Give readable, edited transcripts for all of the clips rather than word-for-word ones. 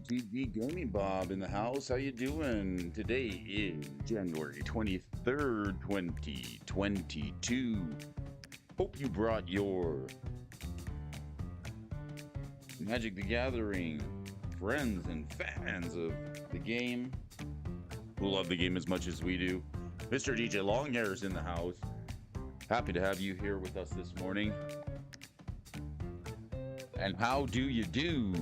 MTG Gaming Bob in the house. How you doing? Today is January 23rd, 2022. Hope you brought your Magic the Gathering friends and fans of the game who love the game as much as we do. Mr. DJ Longhair is in the house. Happy to have you here with us this morning. And how do you do?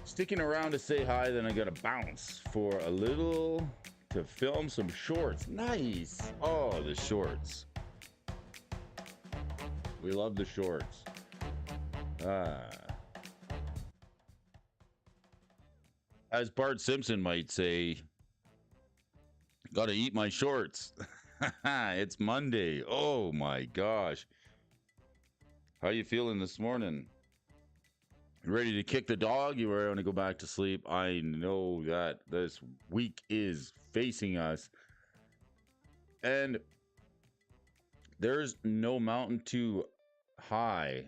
Sticking around to say hi, then I gotta bounce for a little to film some shorts. Nice. Oh, the shorts. We love the shorts. As Bart Simpson might say, gotta eat my shorts. It's Monday. Oh my gosh. How you feeling this morning? Ready to kick the dog? You were going to go back to sleep. I know that this week is facing us. And there's no mountain too high,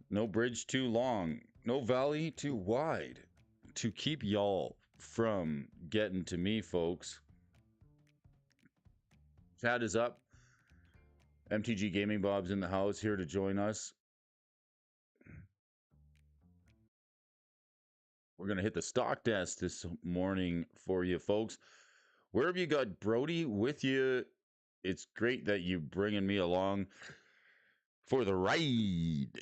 no bridge too long, no valley too wide to keep y'all from getting to me, folks. Chat is up. MTG Gaming Bob's in the house here to join us. We're going to hit the stock desk this morning for you, folks. Where have you got Brody with you? It's great that you bringing me along for the ride.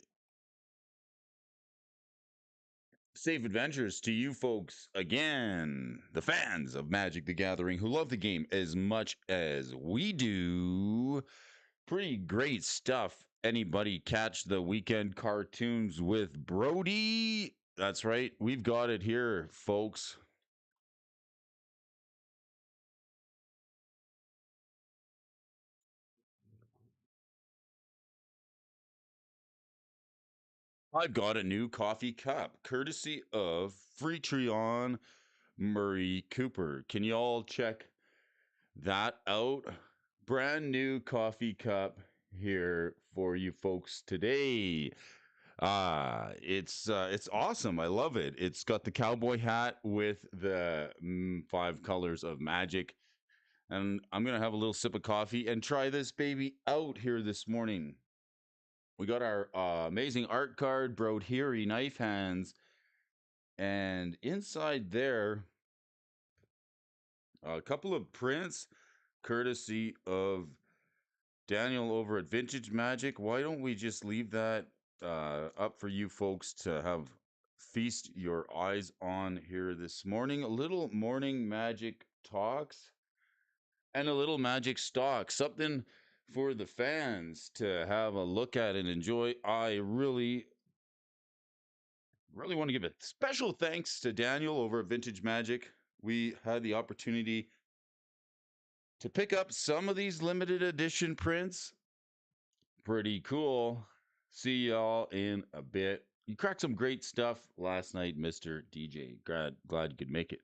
Safe adventures to you folks again, the fans of Magic the Gathering who love the game as much as we do. Pretty great stuff. Anybody catch the weekend cartoons with Brody? That's right. We've got it here, folks. I've got a new coffee cup, courtesy of Freetreon Murray Cooper. Can you all check that out? Brand new coffee cup here for you folks today. It's awesome. I love it. It's got the cowboy hat with the 5 colors of magic. And I'm going to have a little sip of coffee and try this baby out here this morning. We got our amazing art card, Brodys knife hands. And inside there, a couple of prints, courtesy of Daniel over at Vintage Magic. Why don't we just leave that up for you folks to have feast your eyes on here this morning? A little morning magic talks and a little magic stock, something for the fans to have a look at and enjoy. I really want to give a special thanks to Daniel over at Vintage Magic. We had the opportunity to pick up some of these limited edition prints. Pretty cool. See y'all in a bit. You cracked some great stuff last night, Mr. DJ. Glad you could make it.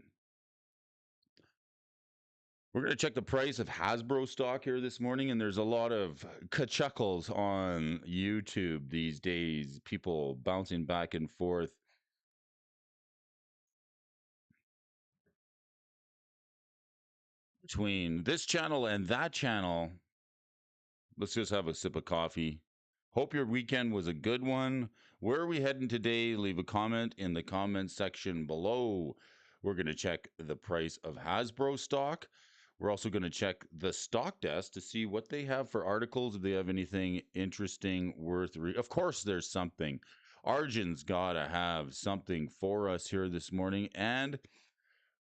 We're going to check the price of Hasbro stock here this morning, and there's a lot of ka-chuckles on YouTube these days. People bouncing back and forth. Between this channel and that channel, let's just have a sip of coffee. Hope your weekend was a good one. Where are we heading today? Leave a comment in the comment section below. We're going to check the price of Hasbro stock. We're also going to check the stock desk to see what they have for articles, if they have anything interesting worth reading. Of course, there's something. Arjun's got to have something for us here this morning. And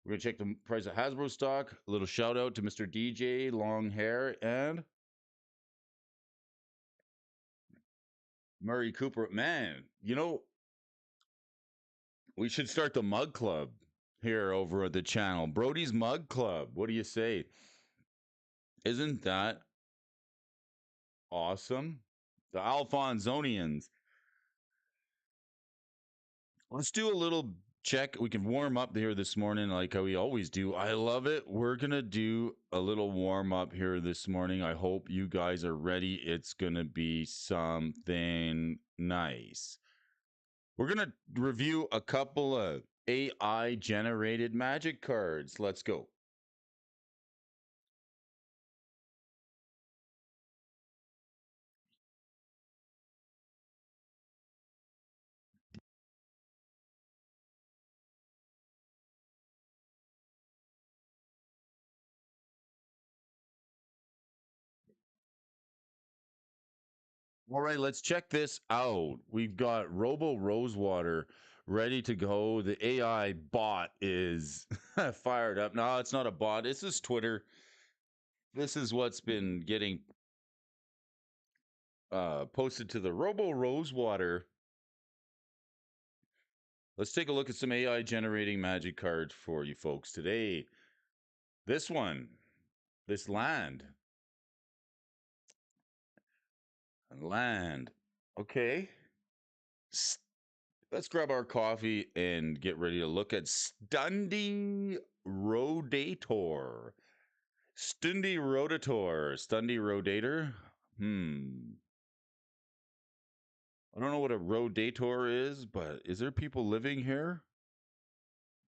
we're going to check the price of Hasbro stock. A little shout out to Mr. DJ Longhair and Murray Cooper. Man, we should start the mug club here over at the channel. Brodys Mug Club. What do you say? Isn't that awesome? The Alfonzonians. Let's do a little check. We can warm up here this morning like how we always do. I love it. We're going to do a little warm up here this morning. I hope you guys are ready. It's going to be something nice. We're going to review a couple of AI generated magic cards. Let's go. All right, let's check this out. We've got Robo Rosewater ready to go. The AI bot is fired up. No, it's not a bot. This is Twitter. This is what's been getting posted to the Robo Rosewater. Let's take a look at some AI generating magic cards for you folks today. This one, this land. Okay. Let's grab our coffee and get ready to look at Stundy Rodator. Stundy Rodator. I don't know what a Rodator is, but is there people living here?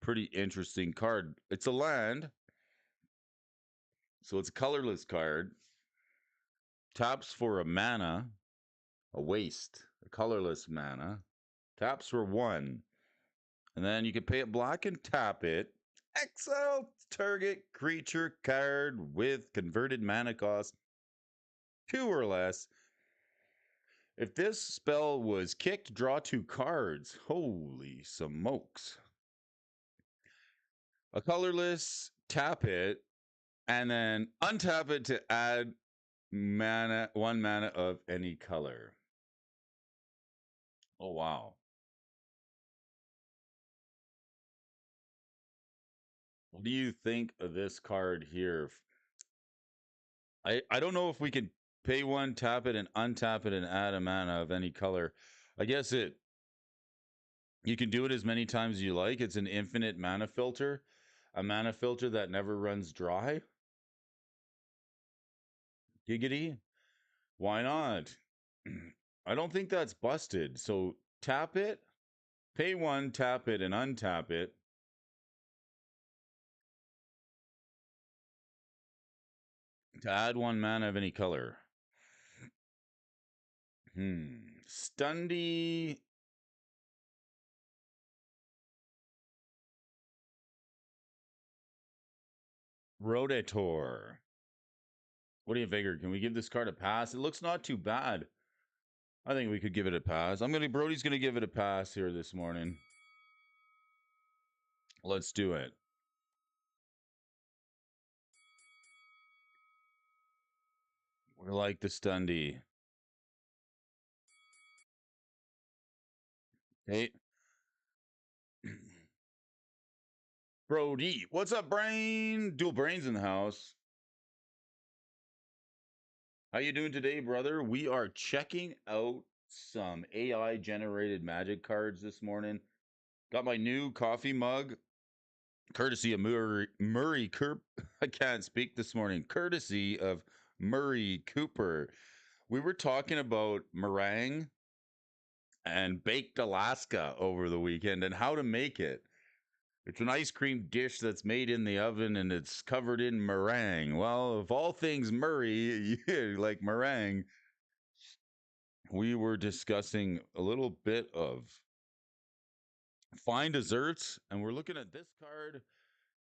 Pretty interesting card. It's a land. So it's a colorless card. Taps for a mana, a waste, a colorless mana. Taps for 1. And then you can pay it black and tap it. Exile target creature card with converted mana cost 2 or less. If this spell was kicked, draw 2 cards. Holy smokes. A colorless, tap it, and then untap it to add mana, 1 mana of any color. Oh, wow. What do you think of this card here? I don't know if we can pay 1, tap it, and untap it and add a mana of any color. I guess you can do it as many times as you like. It's an infinite mana filter, a mana filter that never runs dry. Giggity. Why not? I don't think that's busted. So tap it, pay 1, tap it, and untap it. To add 1 mana of any color. Stundy. Rodator. What do you figure? Can we give this card a pass? It looks not too bad. I think we could give it a pass. Brody's gonna give it a pass here this morning. Let's do it. We're like the Stundy. Hey. Brody. What's up, Brain? Dual Brains in the house. How you doing today, brother? We are checking out some AI generated magic cards this morning. Got my new coffee mug, courtesy of Murray Cooper. I can't speak this morning. Courtesy of Murray Cooper. We were talking about meringue and baked Alaska over the weekend and how to make it. It's an ice cream dish that's made in the oven and it's covered in meringue. Well, of all things, Murray, like meringue, we were discussing a little bit of fine desserts, and we're looking at this card,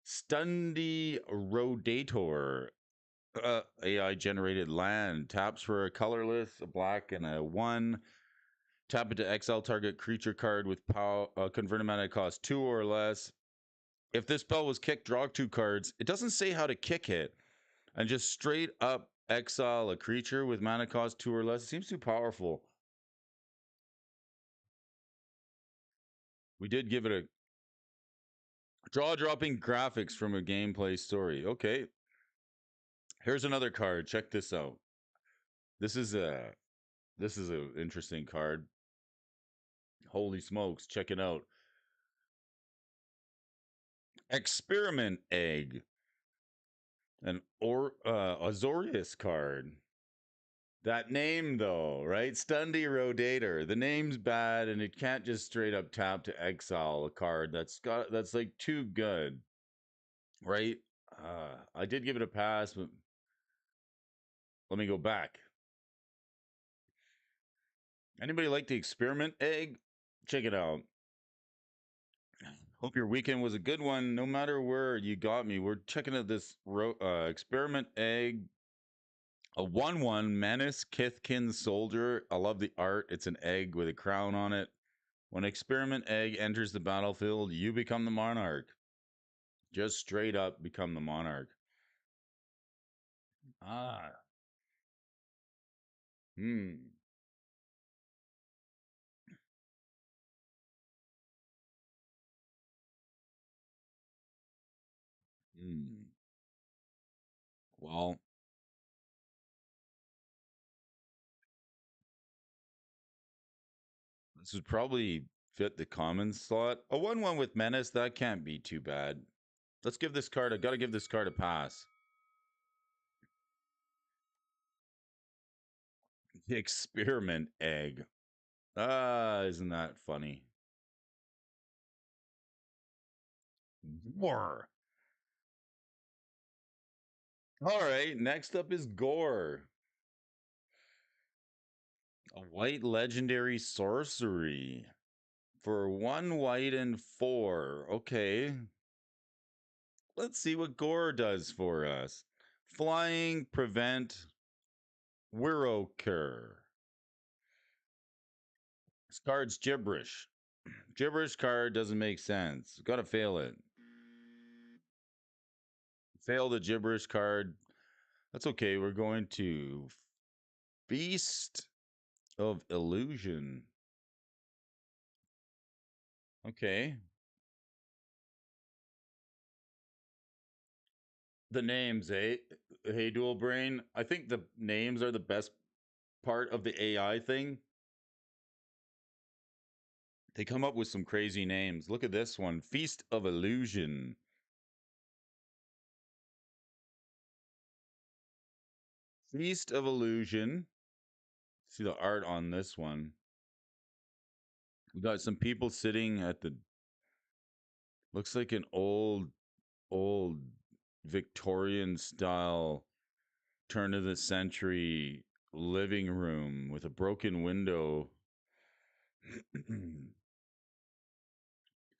Stundy Rodator. AI generated land. Taps for a colorless, a black, and a 1. Tap it to exile target creature card with power, converted mana cost 2 or less. If this spell was kicked, draw 2 cards. It doesn't say how to kick it, and just straight up exile a creature with mana cost 2 or less. It seems too powerful. We did give it a draw dropping graphics from a gameplay story. Okay. Here's another card. Check this out. This is a interesting card. Holy smokes, check it out. Experiment Egg. An Azorius card. That name, though, right? Stundy Rotator. The name's bad, and it can't just straight up tap to exile a card that's like too good, right? I did give it a pass, but let me go back. Anybody like the Experiment Egg? Check it out. Hope your weekend was a good one. No matter where you got me, we're checking out this Experiment Egg. A 1/1 Menace Kithkin Soldier. I love the art. It's an egg with a crown on it. When Experiment Egg enters the battlefield, you become the monarch. Just straight up become the monarch. Ah. Hmm. Hmm. Well, this would probably fit the common slot. A 1/1 with Menace, that can't be too bad. Let's give this card, I gotta give this card a pass. The Experiment Egg. Ah, isn't that funny? War. All right, next up is Gore. A white legendary sorcery for 1 white and 4. Okay. Let's see what Gore does for us. Flying, prevent, Wirroker. This card's gibberish. Gibberish card doesn't make sense. Gotta fail it. Fail the gibberish card. That's okay. We're going to Feast of Illusion. Okay. The names, eh? Hey, Dual Brain. I think the names are the best part of the AI thing. They come up with some crazy names. Look at this one, Feast of Illusion. Feast of Illusion. See the art on this one. We got some people sitting at the, looks like an old Victorian style turn of the century living room with a broken window.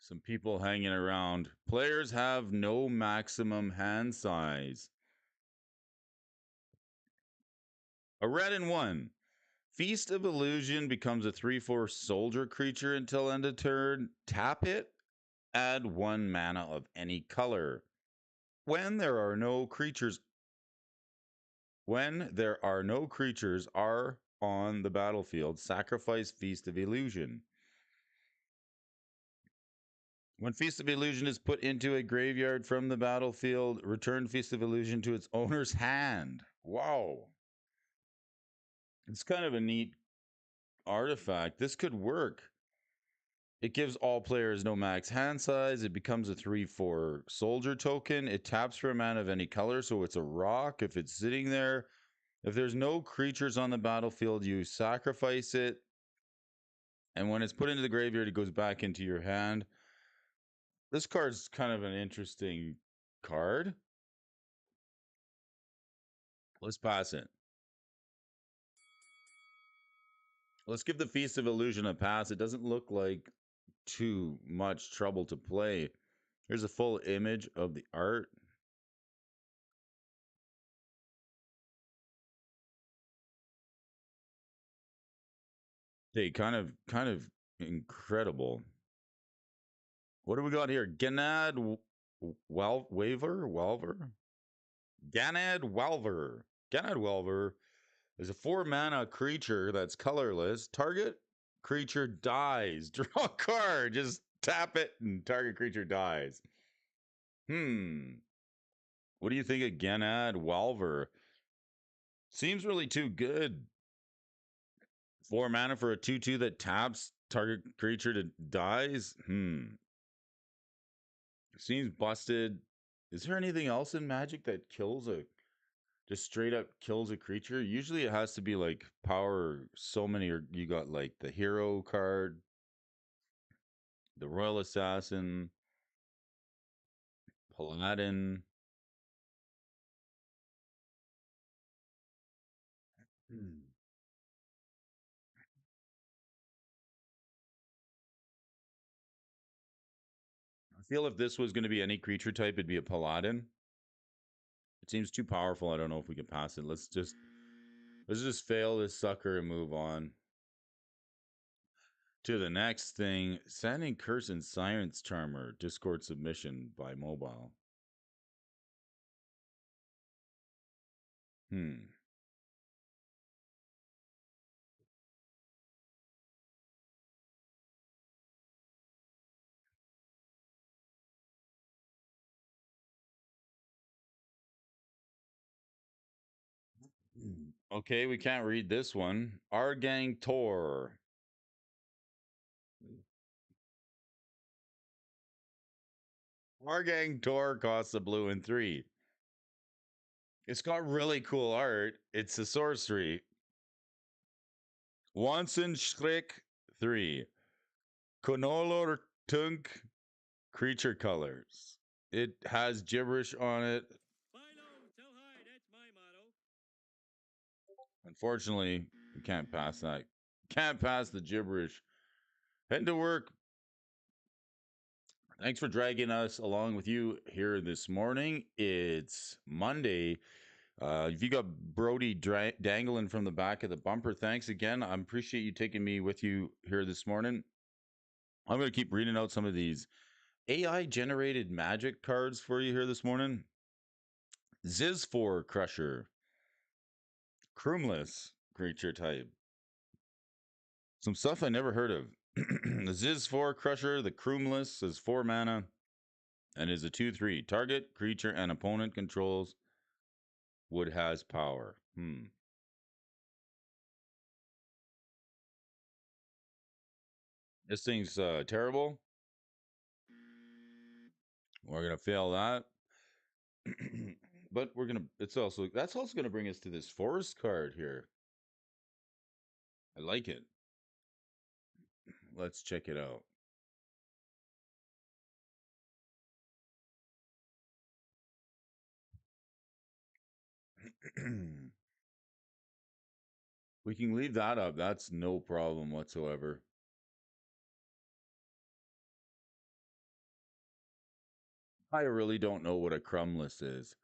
Some people hanging around. Players have no maximum hand size. A red and 1. Feast of Illusion becomes a 3/4 soldier creature until end of turn. Tap it. Add 1 mana of any color. When there are no creatures are on the battlefield, sacrifice Feast of Illusion. When Feast of Illusion is put into a graveyard from the battlefield, return Feast of Illusion to its owner's hand. Wow. It's kind of a neat artifact. This could work. It gives all players no max hand size. It becomes a 3/4 soldier token. It taps for a mana of any color, so it's a rock if it's sitting there. If there's no creatures on the battlefield, you sacrifice it. And when it's put into the graveyard, it goes back into your hand. This card's kind of an interesting card. Let's pass it. Let's give the Feast of Illusion a pass. It doesn't look like too much trouble to play. Here's a full image of the art. Hey, kind of incredible. What do we got here? Walver? Ganad Walver. Ganad Walver is a 4 mana creature that's colorless. Target creature dies. Draw a card. Just tap it and target creature dies. What do you think of Ganad Walver? Seems really too good. 4 mana for a 2/2 that taps target creature to dies. Seems busted. Is there anything else in Magic that kills a just straight up kills a creature? Usually it has to be like power so many, or you got like the hero card, the Royal Assassin, Paladin. Hmm. I feel if this was going to be any creature type, it'd be a Paladin. It seems too powerful. I don't know if we can pass it. Let's just fail this sucker and move on to the next thing. Sending Curse and Science Charmer, Discord submission by mobile. Hmm. Okay, we can't read this one. Argang Tor. Argang Tor costs a blue and 3. It's got really cool art. It's a sorcery. Wanson Schlick 3. Konolor Tunk creature colors. It has gibberish on it. Tell hi, that's my motto. Unfortunately, we can't pass that. Can't pass the gibberish. Heading to work. Thanks for dragging us along with you here this morning. It's Monday. If you got Brody dangling from the back of the bumper, thanks again. I appreciate you taking me with you here this morning. I'm going to keep reading out some of these AI generated magic cards for you here this morning. Ziz4 Crusher, Kroomless creature type. Some stuff I never heard of. The Ziz4 Crusher, the Kroomless, is 4 mana and is a 2/3. Target creature and opponent controls would has power. This thing's terrible. We're gonna fail that. But that's also gonna bring us to this forest card here. I like it. Let's check it out. We can leave that up. That's no problem whatsoever. I really don't know what a crumless is.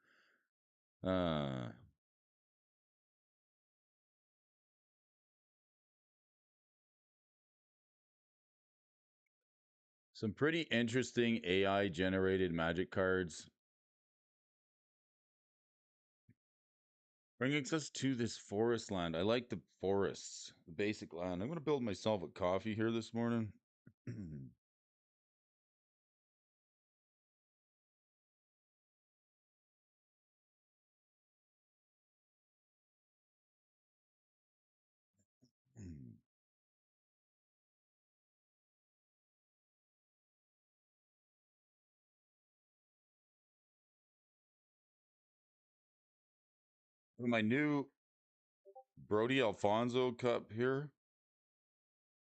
Some pretty interesting AI generated magic cards. Bringing us to this forest land. I like the forests, the basic land. I'm going to build myself a coffee here this morning. My new Brody Alfonso cup here.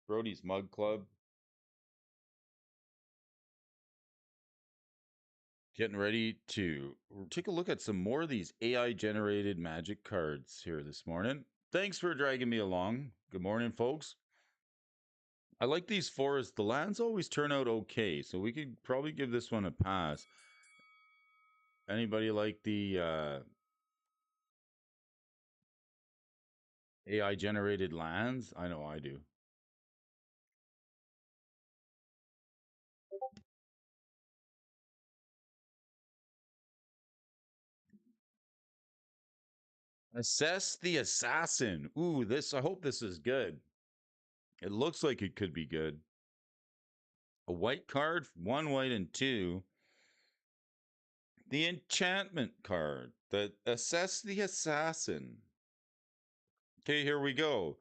Brody's Mug Club. Getting ready to take a look at some more of these AI generated magic cards here this morning. Thanks for dragging me along. Good morning, folks. I like these forests. The lands always turn out okay, so we could probably give this one a pass. Anybody like the AI generated lands? I know I do. Assess the Assassin. Ooh, I hope this is good. It looks like it could be good. A white card, 1 white and 2. The enchantment card. The Assess the Assassin. Okay, here we go.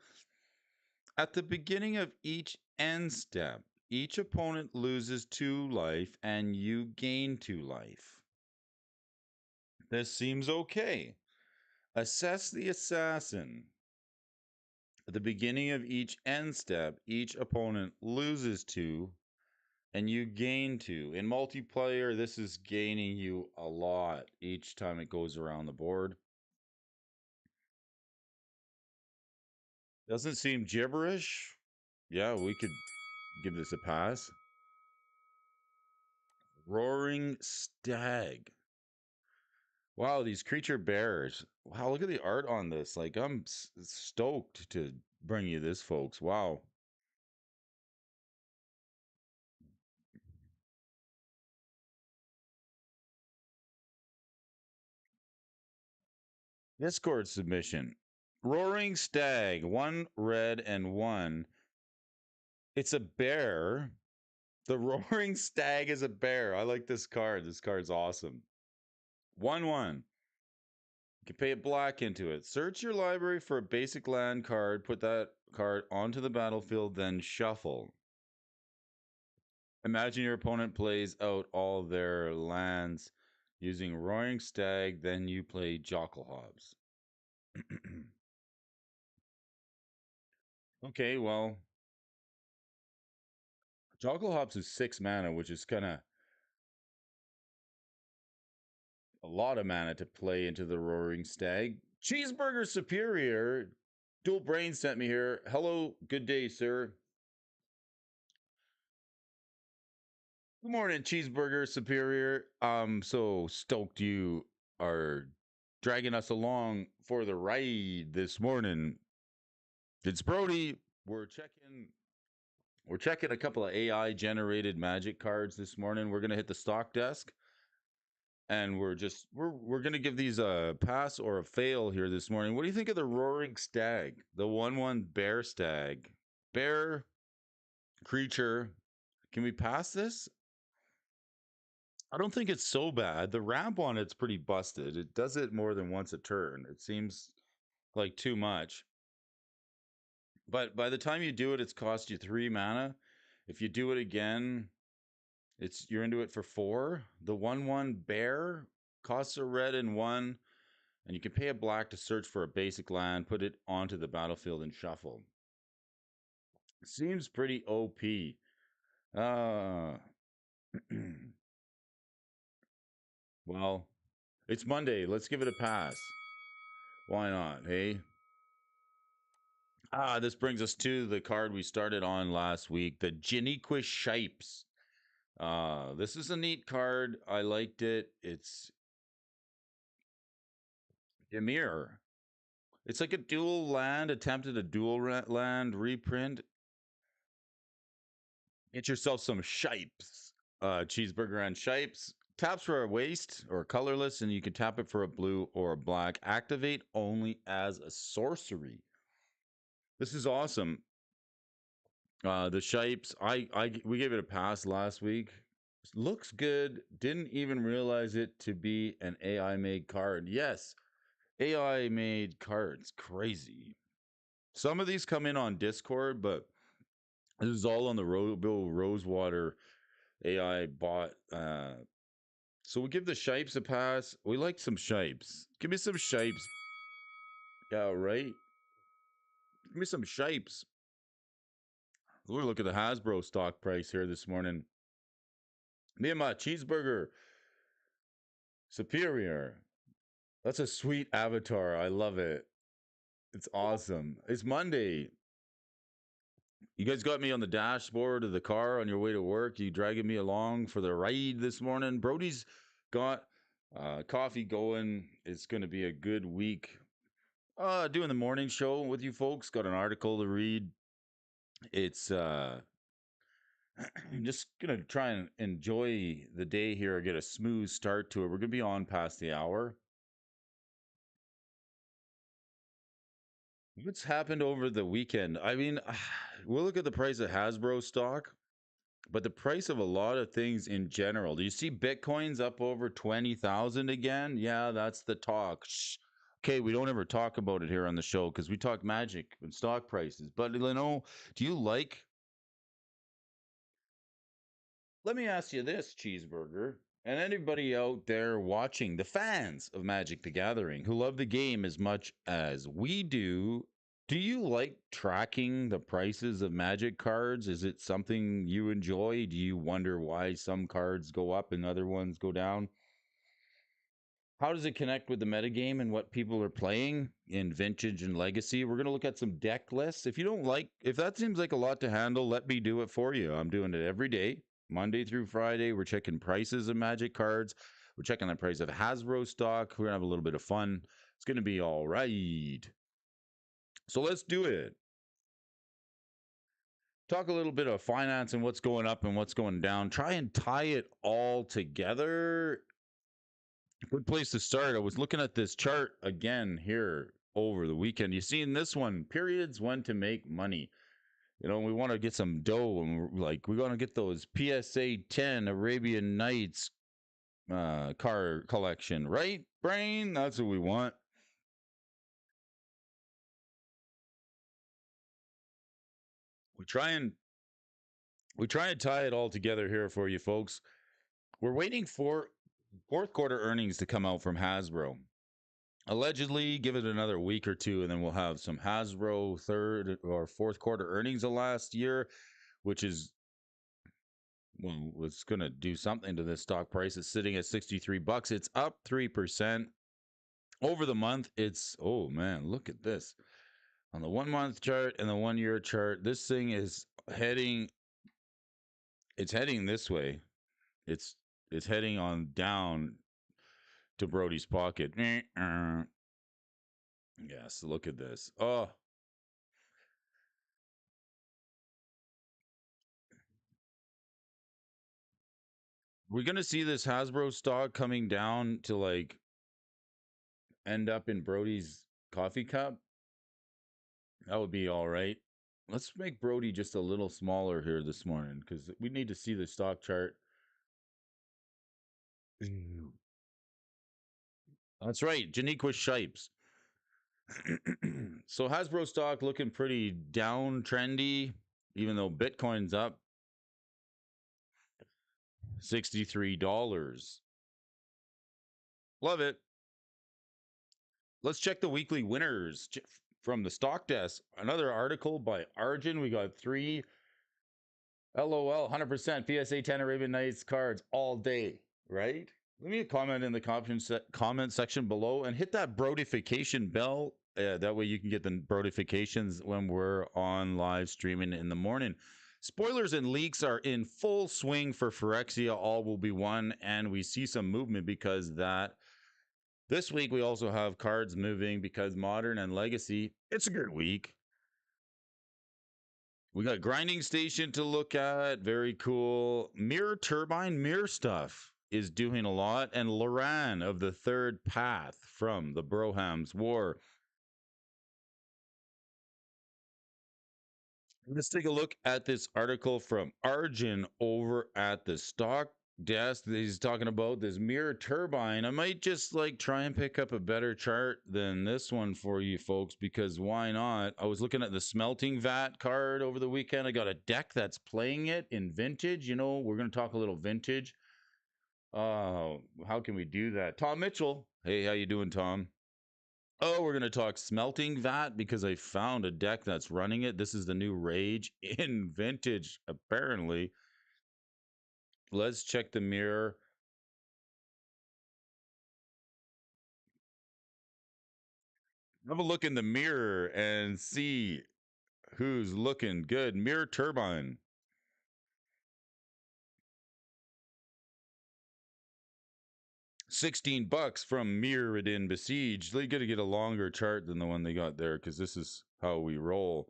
At the beginning of each end step, each opponent loses 2 life and you gain 2 life. This seems okay. Assess the assassin. At the beginning of each end step, each opponent loses 2 and you gain 2. In multiplayer, this is gaining you a lot each time it goes around the board. Doesn't seem gibberish. Yeah, we could give this a pass. Roaring Stag. Wow, these creature bears. Wow, look at the art on this. Like, I'm stoked to bring you this, folks. Wow. Discord submission. Roaring Stag, 1 red and 1. It's a bear. The Roaring Stag is a bear. I like this card. This card's awesome. 1/1. You can pay a black into it. Search your library for a basic land card, put that card onto the battlefield, then shuffle. Imagine your opponent plays out all their lands using Roaring Stag, then you play Jockelhobbs. Okay, well, Jockelhobbs is 6 mana, which is kind of a lot of mana to play into the Roaring Stag. Cheeseburger Superior. Dual Brain sent me here. Hello, good day, sir. Good morning, Cheeseburger Superior. I'm so stoked you are dragging us along for the ride this morning. It's Brody. We're checking a couple of AI generated magic cards this morning. We're gonna hit the stock desk, and we're gonna give these a pass or a fail here this morning. What do you think of the Roaring Stag, the 1/1 bear stag, bear creature? Can we pass this? I don't think it's so bad. The ramp on it's pretty busted. It does it more than once a turn. It seems like too much. But by the time you do it, it's cost you 3 mana. If you do it again, you're into it for 4. The 1/1 bear costs a red and 1, and you can pay a black to search for a basic land, put it onto the battlefield, and shuffle. Seems pretty OP. Uh well, it's Monday. Let's give it a pass. Why not? Hey. This brings us to the card we started on last week, the Jiniquist Shipes. This is a neat card. I liked it. It's Ymir. It's like a dual land, attempted a dual land reprint. Get yourself some Shipes. Cheeseburger and Shipes. Taps for a waste or colorless, and you can tap it for a blue or a black. Activate only as a sorcery. This is awesome. The Shipes, we gave it a pass last week. Looks good. Didn't even realize it to be an AI made card. Yes, AI made cards. Crazy. Some of these come in on Discord, but this is all on the Rosewater AI bot. So we give the Shipes a pass. We like some Shipes. Give me some Shipes. Yeah, right. Give me some Shipes. We're looking at the Hasbro stock price here this morning. Me and my Cheeseburger Superior. That's a sweet avatar. I love it. It's awesome. It's Monday. You guys got me on the dashboard of the car on your way to work. You dragging me along for the ride this morning. Brody's got coffee going. It's going to be a good week. Doing the morning show with you folks. Got an article to read. It's I'm just gonna try and enjoy the day here. Get a smooth start to it. We're gonna be on past the hour. What's happened over the weekend? I mean, we'll look at the price of Hasbro stock, but the price of a lot of things in general. Do you see Bitcoin's up over 20,000 again? Yeah, that's the talk. Shh. Okay, we don't ever talk about it here on the show because we talk magic and stock prices. But do you like Let me ask you this, Cheeseburger, and anybody out there watching, the fans of Magic the Gathering who love the game as much as we do. Do you like tracking the prices of Magic cards? Is it something you enjoy? Do you wonder why some cards go up and other ones go down? How does it connect with the metagame and what people are playing in Vintage and Legacy? We're going to look at some deck lists. If you don't like, if that seems like a lot to handle, let me do it for you. I'm doing it every day, Monday through Friday. We're checking prices of Magic cards. We're checking the price of Hasbro stock. We're going to have a little bit of fun. It's going to be all right. So let's do it. Talk a little bit of finance and what's going up and what's going down. Try and tie it all together. Good place to start. I was looking at this chart again here over the weekend. You seen this one? Periods when to make money. You know, we want to get some dough, and we want to get those PSA 10 Arabian Nights car collection, right? Brain, that's what we want. We try and tie it all together here for you folks. We're waiting for fourth quarter earnings to come out from Hasbro. Allegedly, give it another week or two, and then we'll have some Hasbro third or fourth quarter earnings of last year, which is, well, it's going to do something to this stock price. It's sitting at 63 bucks. It's up 3% over the month. It's, oh man, look at this on the 1 month chart and the 1 year chart. This thing is heading, it's heading this way. It's heading on down to Brodys pocket. Yes, look at this. Oh, we're gonna see this Hasbro stock coming down to like end up in Brody's coffee cup. That would be all right. Let's make Brody just a little smaller here this morning because we need to see the stock chart. That's right, Janiqua Shipes. So Hasbro stock looking pretty downtrendy, even though Bitcoin's up $63. Love it. Let's check the weekly winners from the stock desk. Another article by Arjun. We got 3 LOL 100% PSA 10 Arabian Nights cards all day, right? Leave me a comment in the comment section below and hit that Brodification bell. That way you can get the Brodifications when we're on live streaming in the morning. Spoilers and leaks are in full swing for Phyrexia. All will be one, and we see some movement because that. This week we also have cards moving because Modern and Legacy. It's a good week. We got Grinding Station to look at. Very cool. Mirror Turbine, Mirror Stuff is doing a lot. And Loran of the Third Path from the Brohams War. Let's take a look at this article from Arjun over at the stock desk. He's talking about this Mirror Turbine. I might just like try and pick up a better chart than this one for you folks, because why not? I was looking at the Smelting Vat card over the weekend. I got a deck that's playing it in Vintage. You know, we're going to talk a little Vintage. How can we do that? Tom Mitchell. Hey, how you doing, Tom? Oh, we're going to talk Smelting Vat because I found a deck that's running it. This is the new Rage in Vintage, apparently. Let's check the mirror. Have a look in the mirror and see who's looking good. Mirror Turbine. 16 bucks from Mirrodin Besieged. They got to get a longer chart than the one they got there because this is how we roll.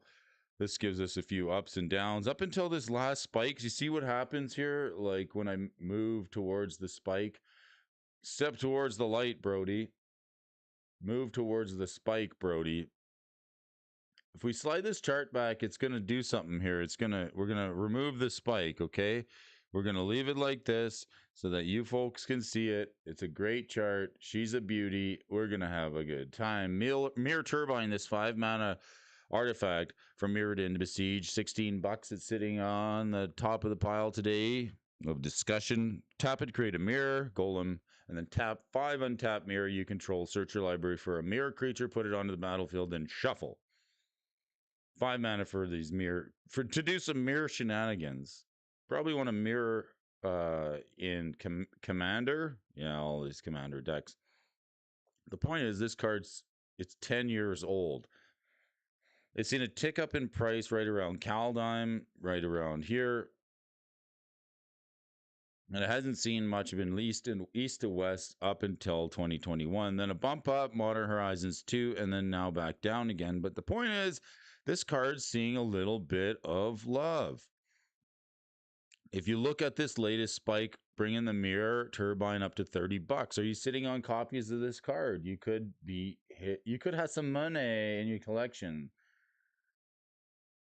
This gives us a few ups and downs up until this last spike. You see what happens here? Like when I move towards the spike, step towards the light, Brody. Move towards the spike, Brody. If we slide this chart back, it's going to do something here. We're going to remove the spike, okay? We're going to leave it like this so that you folks can see it. It's a great chart. She's a beauty. We're going to have a good time. Mirror Turbine, this 5 mana artifact from Mirrodin Besiege, 16 bucks. It's sitting on the top of the pile today. of discussion. Tap it, create a mirror, golem, and then tap 5 untap mirror you control. Search your library for a mirror creature, put it onto the battlefield, then shuffle. 5 mana for these mirror to do some mirror shenanigans. Probably want to mirror in commander. Yeah, all these commander decks. The point is, this card's it's 10 years old. It's seen a tick up in price right around Kaldheim, right around here. And it hasn't seen much of an east to west up until 2021. Then a bump up, Modern Horizons 2, and then now back down again. But the point is, this card's seeing a little bit of love. If you look at this latest spike, bringing the mirror turbine up to $30. Are you sitting on copies of this card? You could be hit. You could have some money in your collection.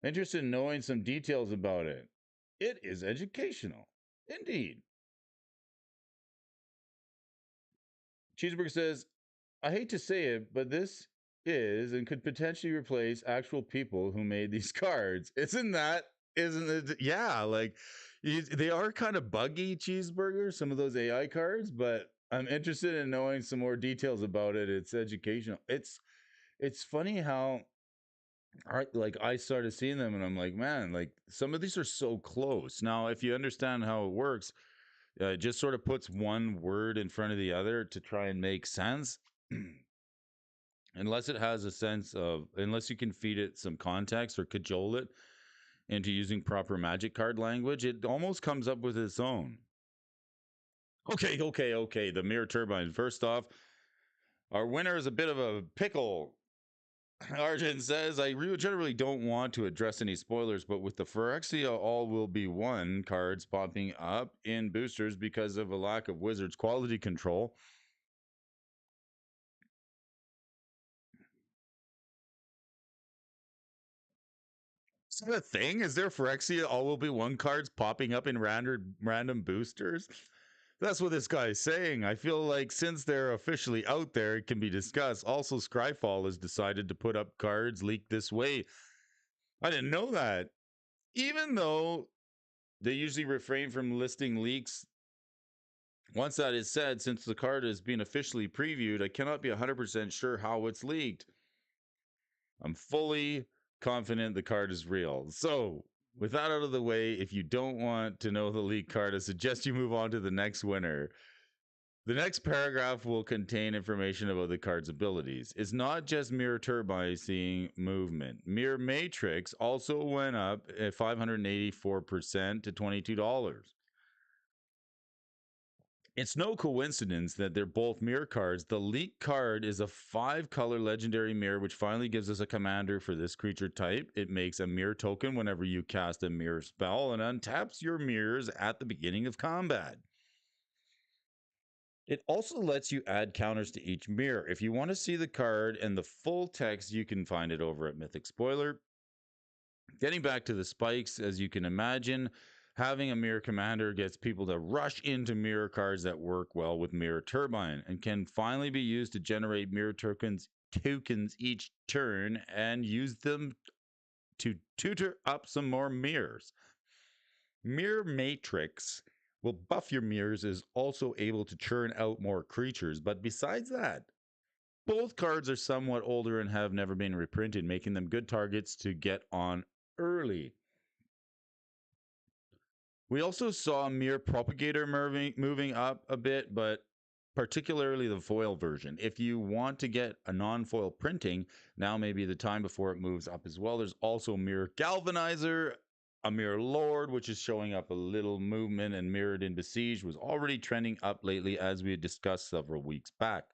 Interested in knowing some details about it? It is educational, indeed. Cheeseburger says, I hate to say it, but this is and could potentially replace actual people who made these cards. Isn't it? Yeah, like they are kind of buggy, Cheeseburger, some of those AI cards, but I'm interested in knowing some more details about it. It's educational. It's funny how I started seeing them and I'm like, man, like some of these are so close. Now, if you understand how it works, it just sort of puts one word in front of the other to try and make sense. Unless it has a sense of, unless you can feed it some context or cajole it into using proper magic card language, it almost comes up with its own. Okay. The mirror turbine. First off, our winner is a bit of a pickle. Arjun says, I generally don't want to address any spoilers, but with the Phyrexia All Will Be One cards popping up in boosters because of a lack of Wizards quality control. Is that a thing? Is there Phyrexia All Will Be One cards popping up in random boosters? That's what this guy is saying. I feel like since they're officially out there, it can be discussed. Also, Scryfall has decided to put up cards leaked this way. I didn't know that. Even though they usually refrain from listing leaks. Once that is said, since the card is being officially previewed, I cannot be 100% sure how it's leaked. I'm fully confident the card is real. So, with that out of the way, if you don't want to know the leak card, I suggest you move on to the next winner. The next paragraph will contain information about the card's abilities. It's not just Mirror Turbine seeing movement. Mirror Matrix also went up at 584% to $22. It's no coincidence that they're both mirror cards. The leak card is a 5-color legendary mirror, which finally gives us a commander for this creature type. It makes a mirror token whenever you cast a mirror spell and untaps your mirrors at the beginning of combat. It also lets you add counters to each mirror. If you want to see the card and the full text, you can find it over at Mythic Spoiler. Getting back to the spikes, as you can imagine, having a mirror commander gets people to rush into mirror cards that work well with Mirror Turbine and can finally be used to generate mirror tokens each turn and use them to tutor up some more mirrors. Mirror Matrix will buff your mirrors, is also able to churn out more creatures, but besides that, both cards are somewhat older and have never been reprinted, making them good targets to get on early. We also saw Mirror Propagator moving up a bit, but particularly the foil version. If you want to get a non-foil printing, now may be the time before it moves up as well. There's also Mirror Galvanizer, a Mirror Lord, which is showing up a little movement, and Mirrored in Besiege was already trending up lately, as we had discussed several weeks back.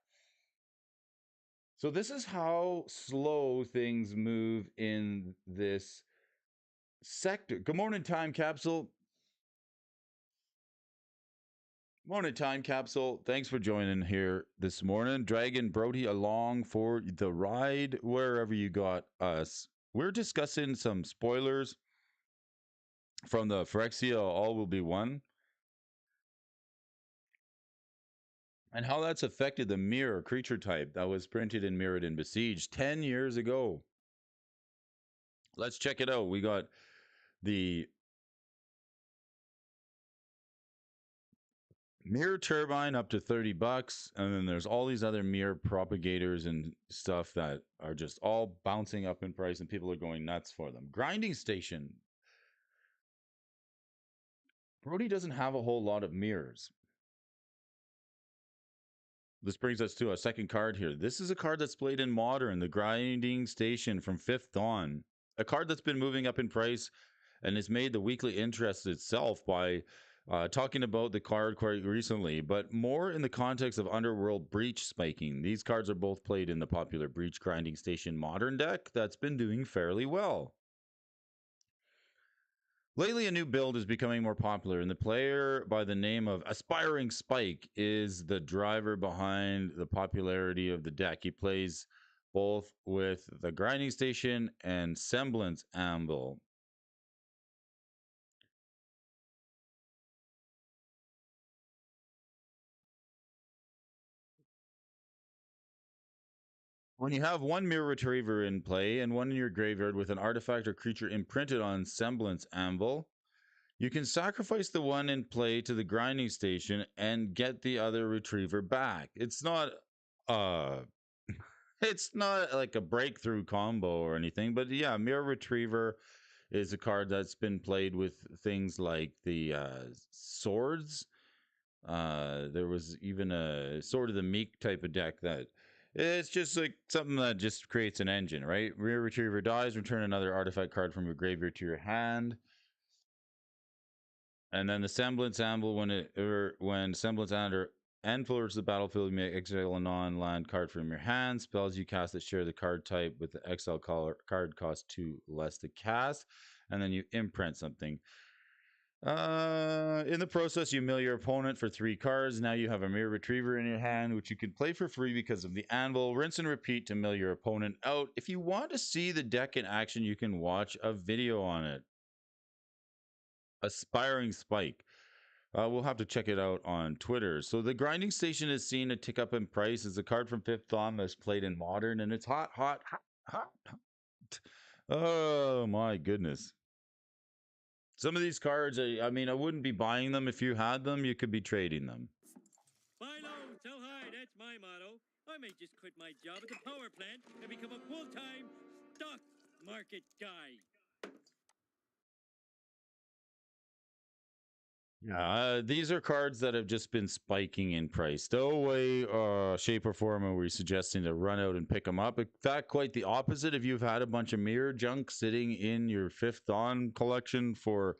So this is how slow things move in this sector. Good morning, Time Capsule. Morning, Time Capsule. Thanks for joining here this morning. Dragon Brody along for the ride wherever you got us. We're discussing some spoilers from the Phyrexia All Will Be One and how that's affected the mirror creature type that was printed and mirrored in Besiege 10 years ago. Let's check it out. We got the Mirror turbine up to 30 bucks. And then there's all these other mirror propagators and stuff that are just all bouncing up in price and people are going nuts for them. Grinding station. Brody doesn't have a whole lot of mirrors. This brings us to a second card here. This is a card that's played in Modern, the Grinding Station from 5th Dawn. A card that's been moving up in price and has made the weekly interest itself by talking about the card quite recently, but more in the context of Underworld Breach spiking. These cards are both played in the popular Breach Grinding Station Modern deck that's been doing fairly well. Lately, a new build is becoming more popular, and the player by the name of Aspiring Spike is the driver behind the popularity of the deck. He plays both with the Grinding Station and Semblance Amble. When you have one Mirror Retriever in play and one in your graveyard with an artifact or creature imprinted on Semblance Amble, you can sacrifice the one in play to the Grinding Station and get the other Retriever back. Uh it's not like a breakthrough combo or anything, but yeah, Mirror Retriever is a card that's been played with things like the swords. There was even a Sword of the Meek type of deck that it's just like something that just creates an engine, right? Mirror Retriever dies, return another artifact card from your graveyard to your hand. And then the Semblance Amble, when Semblance Amble enters the battlefield, you may exile a non-land card from your hand. Spells you cast that share the card type with the exile card cost 2 less to cast, and then you imprint something. In the process, you mill your opponent for 3 cards. Now you have a Mirror Retriever in your hand, which you can play for free because of the anvil. Rinse and repeat to mill your opponent out. If you want to see the deck in action, you can watch a video on it. Aspiring Spike. We'll have to check it out on Twitter. So the Grinding Station has seen a tick up in price. It's a card from 5th Dawn that's played in Modern, and it's hot, hot, hot, hot, hot. Oh my goodness. Some of these cards, I mean, I wouldn't be buying them if you had them. You could be trading them. Buy low, sell high, that's my motto. I may just quit my job at the power plant and become a full-time stock market guy. Yeah, these are cards that have just been spiking in price. No way, shape, or form are we suggesting to run out and pick them up. In fact, quite the opposite. If you've had a bunch of mirror junk sitting in your 5th Dawn collection for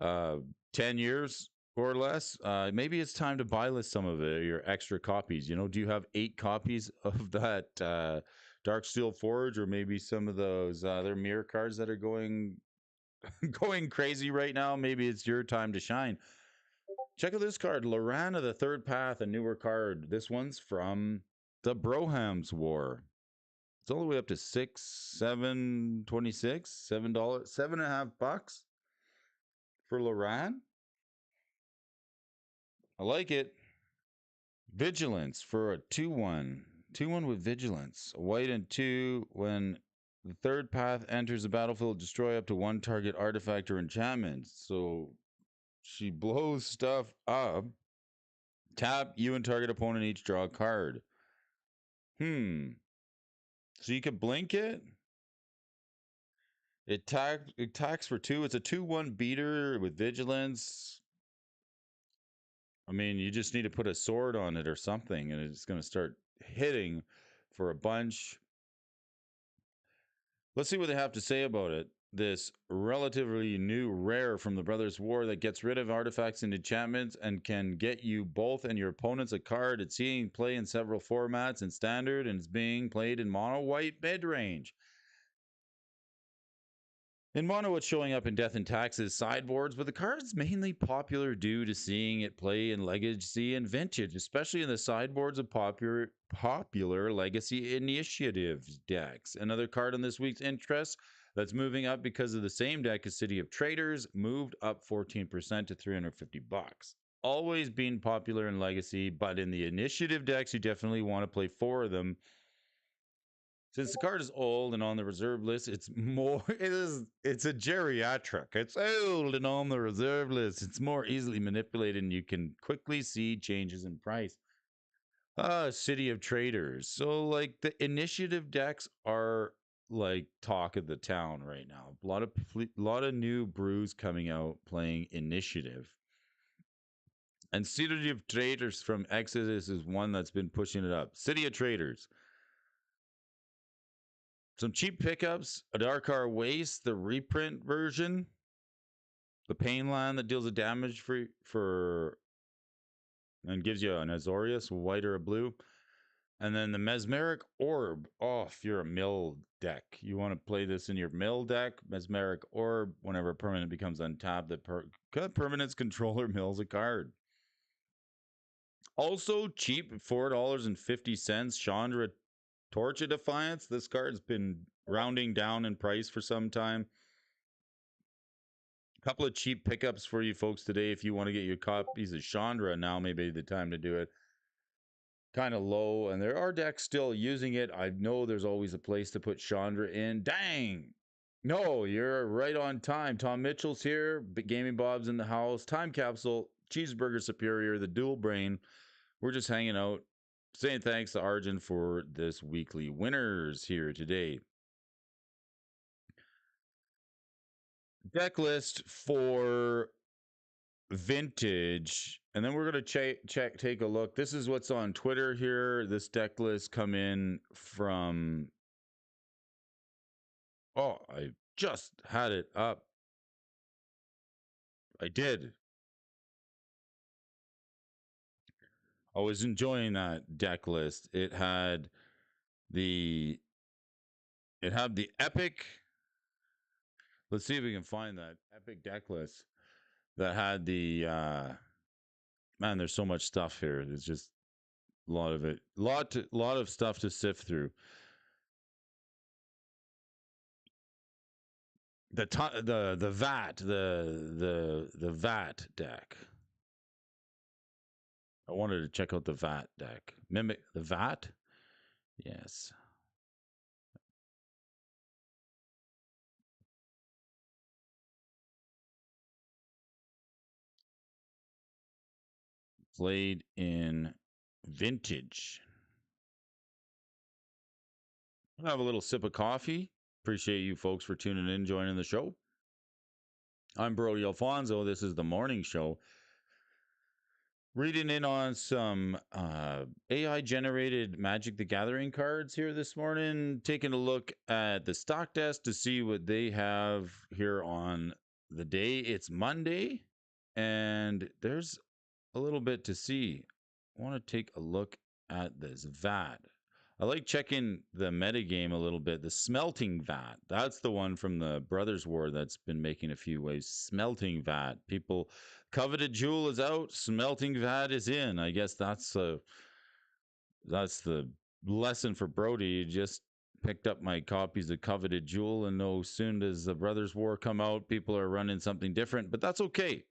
10 years or less, maybe it's time to buy list some of your extra copies. You know, do you have 8 copies of that Darksteel Forge, or maybe some of those other mirror cards that are going going crazy right now? Maybe it's your time to shine. Check out this card, Lorana, the Third Path, a newer card. This one's from the Brohams War. It's all the way up to $7.26, $7, $7.50 for Loran. I like it. Vigilance for a 2/1. 2/1 with Vigilance. A white and 2. When the Third Path enters the battlefield, destroy up to 1 target artifact or enchantment. So she blows stuff up. Tap, you and target opponent each draw a card. So you can blink it. It attacks for 2. It's a 2/1 beater with Vigilance. I mean, you just need to put a sword on it or something, and it's going to start hitting for a bunch. Let's see what they have to say about it. This relatively new rare from the Brothers War that gets rid of artifacts and enchantments and can get you both and your opponents a card. It's seeing play in several formats in standard, and it's being played in mono white mid range. In mono, it's showing up in Death and Taxes sideboards, but the card's mainly popular due to seeing it play in Legacy and Vintage, especially in the sideboards of popular Legacy Initiatives decks. Another card on this week's interest that's moving up because of the same deck as City of Traders moved up 14% to $350. Always been popular in Legacy, but in the Initiative decks, you definitely want to play 4 of them. Since the card is old and on the reserve list, it's a geriatric. It's old and on the reserve list. It's more easily manipulated and you can quickly see changes in price. City of Traders. So like the initiative decks are like talk of the town right now. A lot of new brews coming out playing initiative. And City of Traders from Exodus is one that's been pushing it up. City of Traders. Some cheap pickups, a Darkar Waste, the reprint version, the Pain Land that deals a damage for and gives you an Azorius, white or a blue. And then the Mesmeric Orb. Oh, if you're a mill deck, you want to play this in your mill deck. Mesmeric Orb, whenever a permanent becomes untapped, that permanent's controller mills a card. Also cheap, $4.50. Chandra Torch of Defiance. This card's been rounding down in price for some time. A couple of cheap pickups for you folks today if you want to get your copies of Chandra. Now may be the time to do it. Kind of low, and there are decks still using it. I know there's always a place to put Chandra in. Dang! No, you're right on time. Tom Mitchell's here. Gaming Bob's in the house. Time Capsule, Cheeseburger Superior, the Dual Brain. We're just hanging out, saying thanks to Arjun for this weekly winners here today. Deck list for vintage, and then we're going to take a look. This is what's on Twitter here. This deck list come in from, I just had it up. I did. I was enjoying that deck list. It had the epic. Let's see if we can find that epic deck list that had the man. There's so much stuff here. There's just a lot of it. Lot of stuff to sift through. The VAT deck. I wanted to check out the VAT deck. Mimic the VAT? Yes. Played in vintage. I'll have a little sip of coffee. Appreciate you folks for tuning in, joining the show. I'm Brody Alfonso. This is the morning show. Reading in on some AI generated Magic the Gathering cards here this morning. Taking a look at the stock desk to see what they have here on the day. It's Monday, and there's a little bit to see. I want to take a look at this VAT. I like checking the metagame a little bit. The Smelting Vat. That's the one from the Brothers War that's been making a few waves. Smelting Vat. People, Coveted Jewel is out. Smelting Vat is in. I guess that's the lesson for Brody. You just picked up my copies of Coveted Jewel and know soon as the Brothers War come out, people are running something different, but that's okay.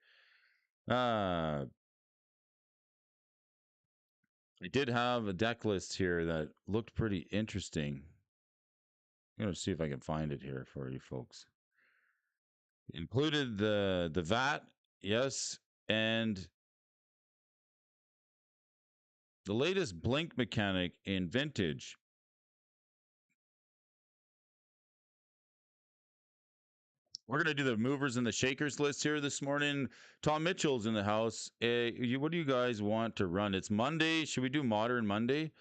I did have a deck list here that looked pretty interesting. I'm going to see if I can find it here for you folks. Included the VAT, yes, and the latest blink mechanic in vintage. We're going to do the movers and the shakers list here this morning. Tom Mitchell's in the house. What do you guys want to run? It's Monday. Should we do Modern Monday?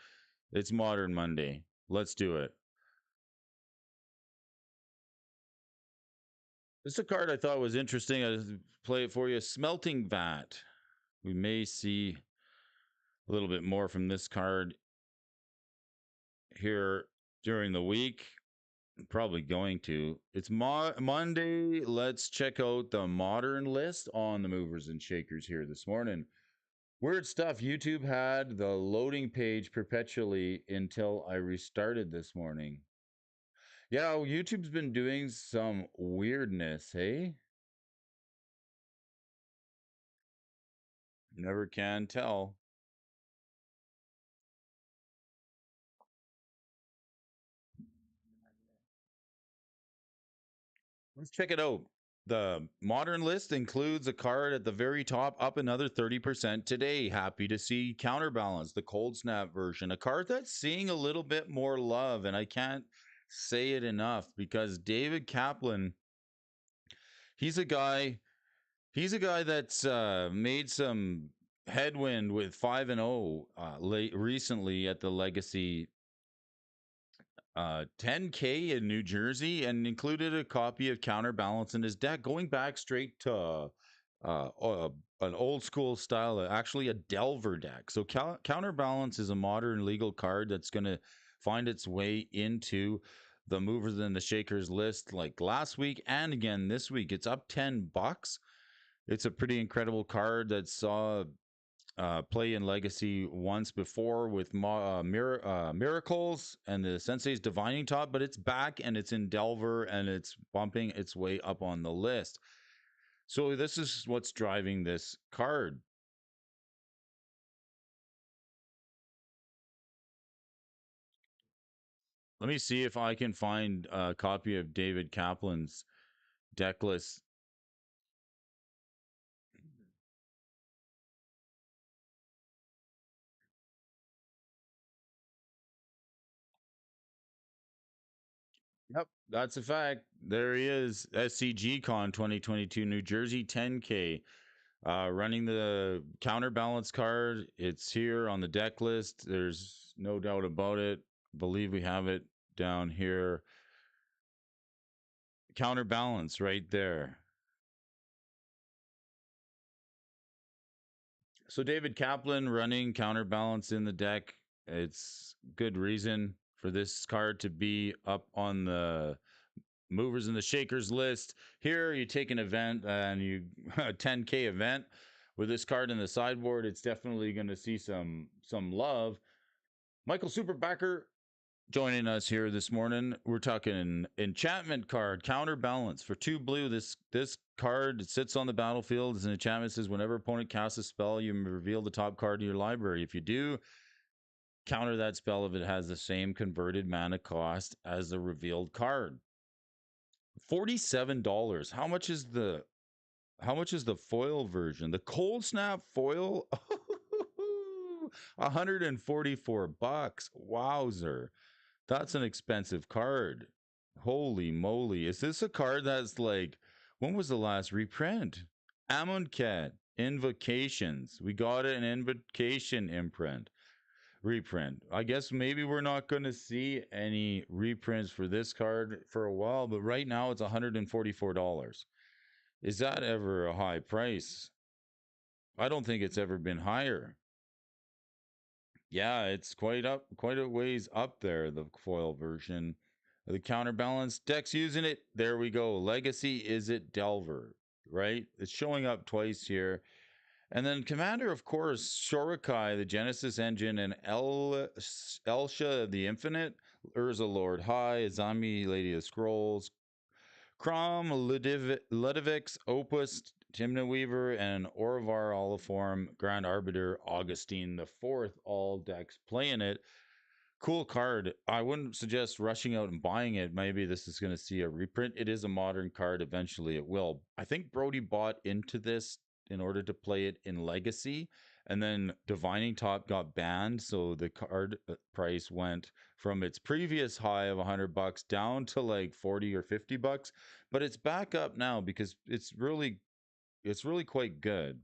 It's Modern Monday. Let's do it. This is a card I thought was interesting. I'll play it for you. Smelting Vat. We may see a little bit more from this card here during the week. I'm probably going to. It's Monday. Let's check out the modern list on the movers and shakers here this morning. Weird stuff. YouTube had the loading page perpetually until I restarted this morning. Yeah, YouTube's been doing some weirdness, hey? Never can tell. Let's check it out. The modern list includes a card at the very top, up another 30% today. Happy to see Counterbalance, the cold snap version, a card that's seeing a little bit more love. And I can't say it enough because David Kaplan, he's a guy, he's a guy that's made some headwind with 5-0 late recently at the Legacy 10K in New Jersey and included a copy of Counterbalance in his deck, going back straight to uh, uh, an old school style, actually a Delver deck. So Counterbalance is a modern legal card that's going to find its way into the movers and the shakers list like last week and again this week. It's up $10. It's a pretty incredible card that saw play in Legacy once before with Miracles and the Sensei's Divining Top, but it's back and it's in Delver and it's bumping its way up on the list. So this is what's driving this card. Let me see if I can find a copy of David Kaplan's deck list. Yep, that's a fact. There he is, SCG Con 2022 New Jersey 10K. Running the counterbalance card. It's here on the deck list. There's no doubt about it. I believe we have it down here. Counterbalance right there. So David Kaplan running counterbalance in the deck. It's good reason for this card to be up on the movers and the shakers list. Here you take an event and you a 10K event with this card in the sideboard. It's definitely going to see some love. Michael Superbacker joining us here this morning. We're talking enchantment card, counterbalance for 2 blue. This card sits on the battlefield as an enchantment. Says whenever opponent casts a spell, you reveal the top card in your library. If you do, counter that spell if it has the same converted mana cost as the revealed card. $47. How much is the foil version? The cold snap foil? $144. Wowzer. That's an expensive card. Holy moly. Is this a card that's like, when was the last reprint? Amonkhet, Invocations. We got an Invocation imprint. Reprint. I guess maybe we're not going to see any reprints for this card for a while, but right now it's $144. Is that ever a high price? I don't think it's ever been higher. Yeah, it's quite a ways up there, the foil version. The counterbalance deck's using it. There we go. Legacy is it Delver, right? It's showing up twice here. And then Commander, of course, Shorikai, the Genesis engine, and Elsha, the Infinite, Urza Lord High, Azami, Lady of Scrolls, Crom, Ludovic's Opus, Timna Weaver, and Orvar Oliform, Grand Arbiter, Augustine the Fourth, all decks playing it. Cool card. I wouldn't suggest rushing out and buying it. Maybe this is going to see a reprint. It is a modern card. Eventually it will. I think Brody bought into this in order to play it in Legacy. And then Divining Top got banned. So the card price went from its previous high of $100 down to like 40 or $50. But it's back up now because it's really quite good.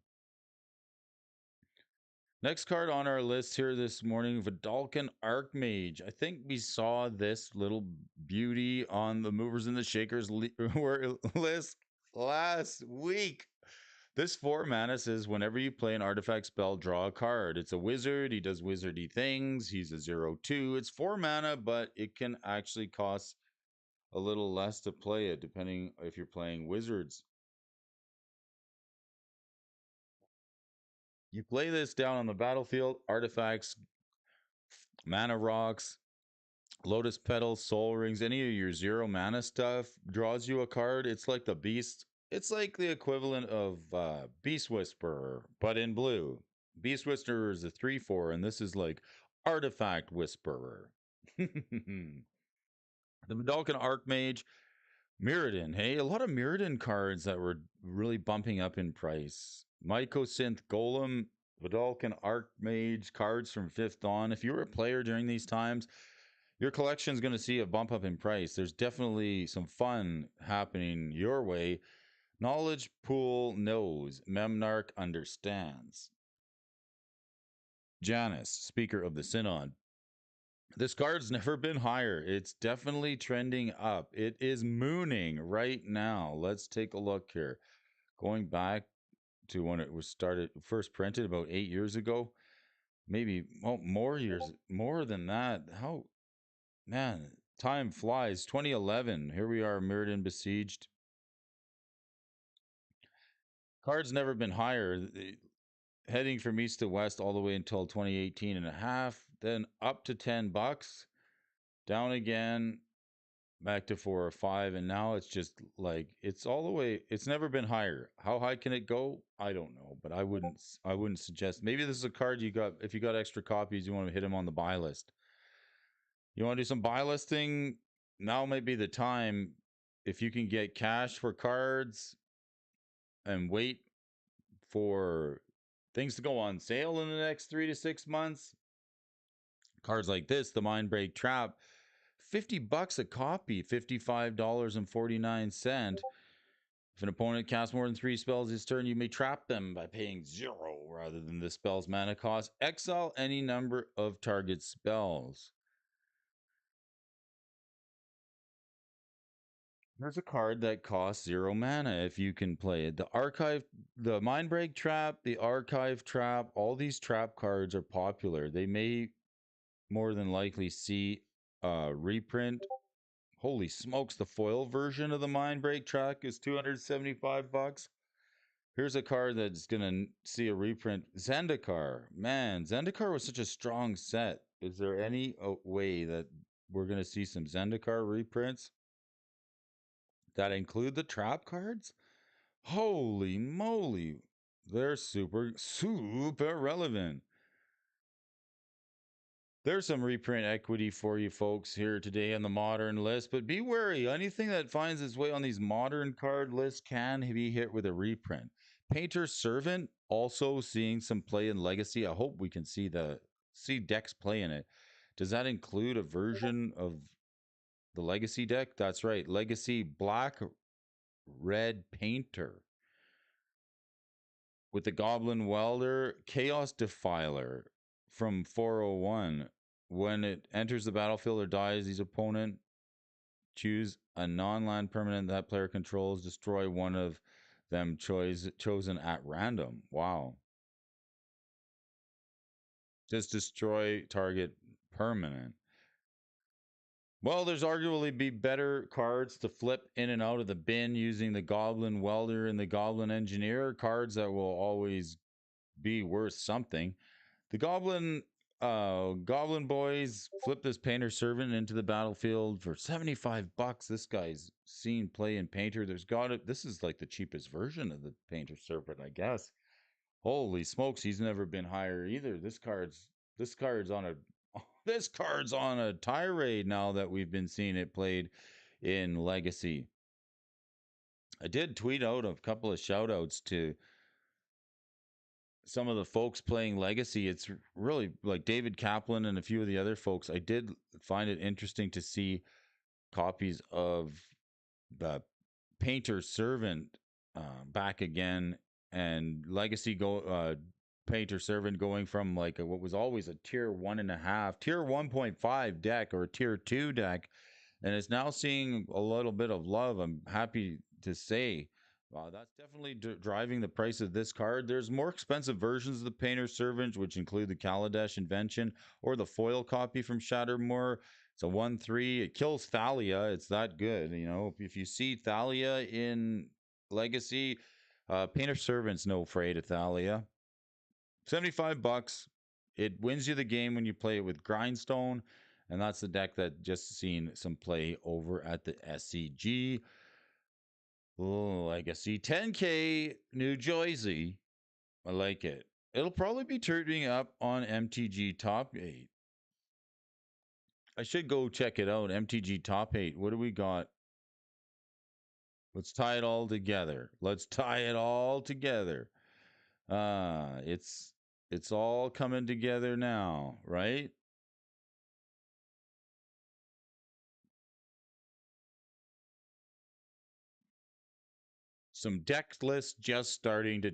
Next card on our list here this morning, Vidalcan Archmage. I think we saw this little beauty on the Movers and the Shakers list last week. This 4 mana says whenever you play an artifact spell, draw a card. It's a wizard. He does wizardy things. He's a 0/2. It's 4 mana, but it can actually cost a little less to play it, depending if you're playing wizards. You play this down on the battlefield, artifacts, mana rocks, lotus petals, soul rings, any of your 0 mana stuff draws you a card. It's like the beast. It's like the equivalent of Beast Whisperer, but in blue. Beast Whisperer is a 3/4, and this is like Artifact Whisperer. The Vidalcan Archmage, Mirrodin, hey, a lot of Mirrodin cards that were really bumping up in price. Mycosynth Golem, Vidalcan Archmage cards from 5th Dawn. If you were a player during these times, your collection's going to see a bump up in price. There's definitely some fun happening your way. Knowledge Pool knows, Memnarch understands. Janice, Speaker of the Synod. This card's never been higher. It's definitely trending up. It is mooning right now. Let's take a look here. Going back to when it was started, first printed about 8 years ago, maybe more years, more than that. How, man, time flies. 2011. Here we are, Mirrodin Besieged. Card's never been higher. Heading from east to west all the way until 2018 and a half, then up to $10, down again, back to 4 or 5, and now it's just like it's all the way. It's never been higher. How high can it go? I don't know, but I wouldn't suggest. Maybe this is a card you got. If you got extra copies, you want to hit him on the buy list. You want to do some buy listing? Now might be the time. If you can get cash for cards and wait for things to go on sale in the next 3 to 6 months. Cards like this, the Mindbreak Trap, $50 a copy, $55.49. If an opponent casts more than 3 spells this turn, you may trap them by paying 0 rather than the spell's mana cost. Exile any number of target spells. There's a card that costs 0 mana if you can play it. The Mindbreak Trap, the Archive Trap, all these trap cards are popular. They may more than likely see a reprint. Holy smokes, the foil version of the Mindbreak Trap is $275. Here's a card that's going to see a reprint. Zendikar. Man, Zendikar was such a strong set. Is there any way that we're going to see some Zendikar reprints that include the trap cards? Holy moly. They're super, super relevant. There's some reprint equity for you folks here today on the modern list, but be wary. Anything that finds its way on these modern card lists can be hit with a reprint. Painter Servant also seeing some play in Legacy. I hope we can see decks play in it. Does that include a version of the Legacy deck? That's right. Legacy Black Red Painter with the Goblin Welder, Chaos Defiler from 401. When it enters the battlefield or dies, each opponent choose a non-land permanent that player controls, destroy one of them chosen at random. Wow. Just destroy target permanent. Well, there's arguably be better cards to flip in and out of the bin using the Goblin Welder and the Goblin Engineer, cards that will always be worth something. The Goblin Boys flip this Painter Servant into the battlefield for $75. This guy's seen play in Painter. This is like the cheapest version of the Painter Servant, I guess. Holy smokes, he's never been higher either. This card's on a this card's on a tirade now that we've been seeing it played in Legacy. I did tweet out a couple of shout outs to some of the folks playing Legacy. It's really like David Kaplan and a few of the other folks. I did find it interesting to see copies of the Painter Servant back again, and Legacy Painter Servant going from like what was always a tier 1.5, tier 1.5 deck or a tier 2 deck, and it's now seeing a little bit of love. I'm happy to say. That's definitely driving the price of this card. There's more expensive versions of the Painter Servant, which include the Kaladesh Invention or the foil copy from Shattermoor. It's a 1/3. It kills Thalia. It's that good. You know, if you see Thalia in Legacy, Painter Servant's no afraid of Thalia. $75. It wins you the game when you play it with Grindstone, and that's the deck that just seen some play over at the SCG. Legacy 10K New Jersey. I like it. It'll probably be turning up on MTG Top 8. I should go check it out. MTG Top 8. What do we got? Let's tie it all together. Let's tie it all together. It's all coming together now, right? Some deck lists just starting to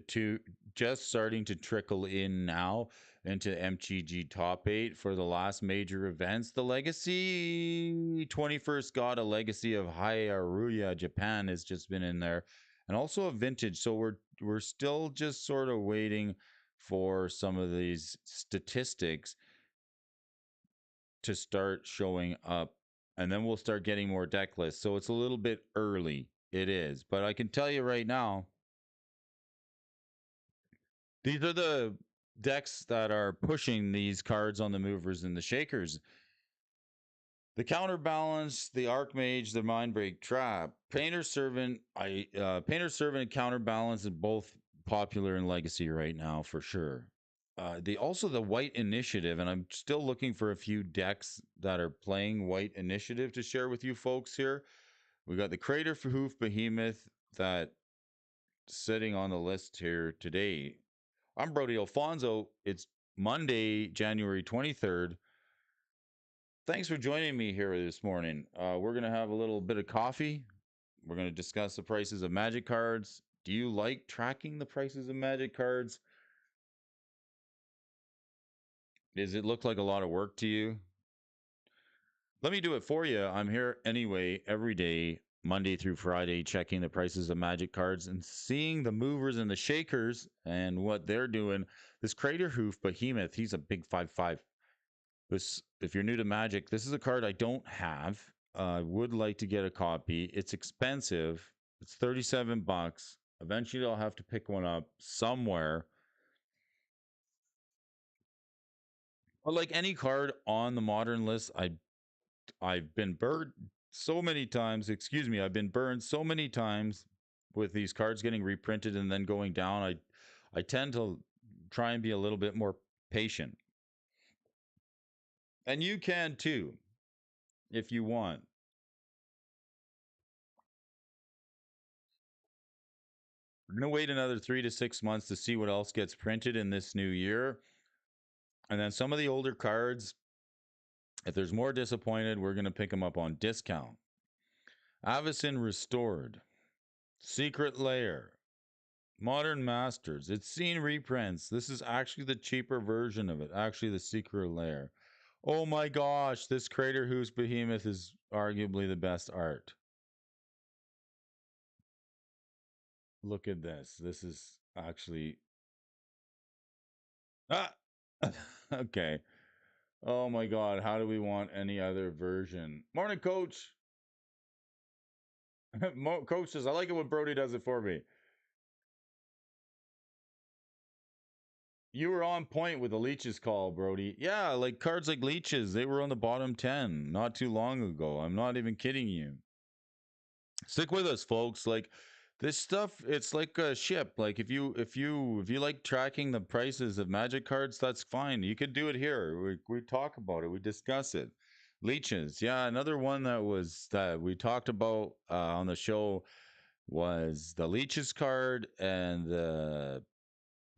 trickle in now into MTG top 8 for the last major events. The Legacy 21st God, a Legacy of Hyrule Japan has just been in there, and also a vintage. So we're still just sort of waiting for some of these statistics to start showing up, and then we'll start getting more deck lists. So it's a little bit early. It is, but I can tell you right now, these are the decks that are pushing these cards on the movers and the shakers. The Counterbalance, the Archmage, the Mindbreak Trap, Painter Servant. Painter Servant and Counterbalance are both popular in Legacy right now for sure. The also the White Initiative, and I'm still looking for a few decks that are playing White Initiative to share with you folks here. We got the Crater for Hoof Behemoth that sitting on the list here today. I'm Brody Alfonso. It's Monday, January 23rd. Thanks for joining me here this morning. We're going to have a little bit of coffee. We're going to discuss the prices of Magic cards. Do you like tracking the prices of Magic cards? Does it look like a lot of work to you? Let me do it for you. I'm here anyway every day, Monday through Friday, checking the prices of Magic cards and seeing the movers and the shakers and what they're doing. This Crater Hoof Behemoth, he's a big 5/5. This, if you're new to Magic, this is a card I don't have. I would like to get a copy. It's expensive. It's 37 bucks. Eventually, I'll have to pick one up somewhere. But like any card on the modern list, I've been burned so many times. Excuse me, I've been burned so many times with these cards getting reprinted and then going down. I tend to try and be a little bit more patient, and you can too if you want. We're gonna wait another 3 to 6 months to see what else gets printed in this new year, and then some of the older cards. If there's more disappointed, we're gonna pick them up on discount. Avacyn Restored, Secret Lair, Modern Masters. It's seen reprints. This is actually the cheaper version of it. Actually, the Secret Lair. Oh my gosh, this Crater Who's Behemoth is arguably the best art. Look at this. This is actually. Ah! Okay. Oh my god, how do we want any other version? Morning, coach. Coach says, I like it when Brody does it for me. You were on point with the leeches call, Brody. Yeah, like cards like leeches, they were on the bottom 10 not too long ago. I'm not even kidding you. Stick with us, folks. Like this stuff, it's like a ship. Like if you like tracking the prices of Magic cards, that's fine. You could do it here. We talk about it. We discuss it. Leeches, yeah. Another one that we talked about on the show was the Leeches card and the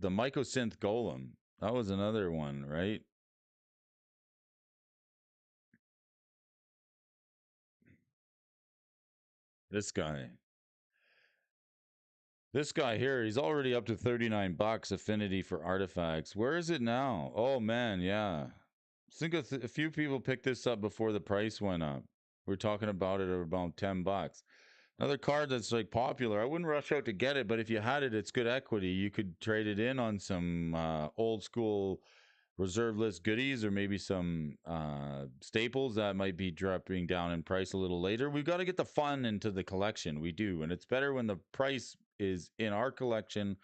Mycosynth Golem. That was another one, right? This guy. This guy here, he's already up to 39 bucks affinity for artifacts. Where is it now? Oh man, yeah. I think a few people picked this up before the price went up. We're talking about it at about 10 bucks. Another card that's like popular. I wouldn't rush out to get it, but if you had it, it's good equity. You could trade it in on some old school reserve list goodies or maybe some staples that might be dropping down in price a little later. We've got to get the fun into the collection. We do. And it's better when the price is in our collection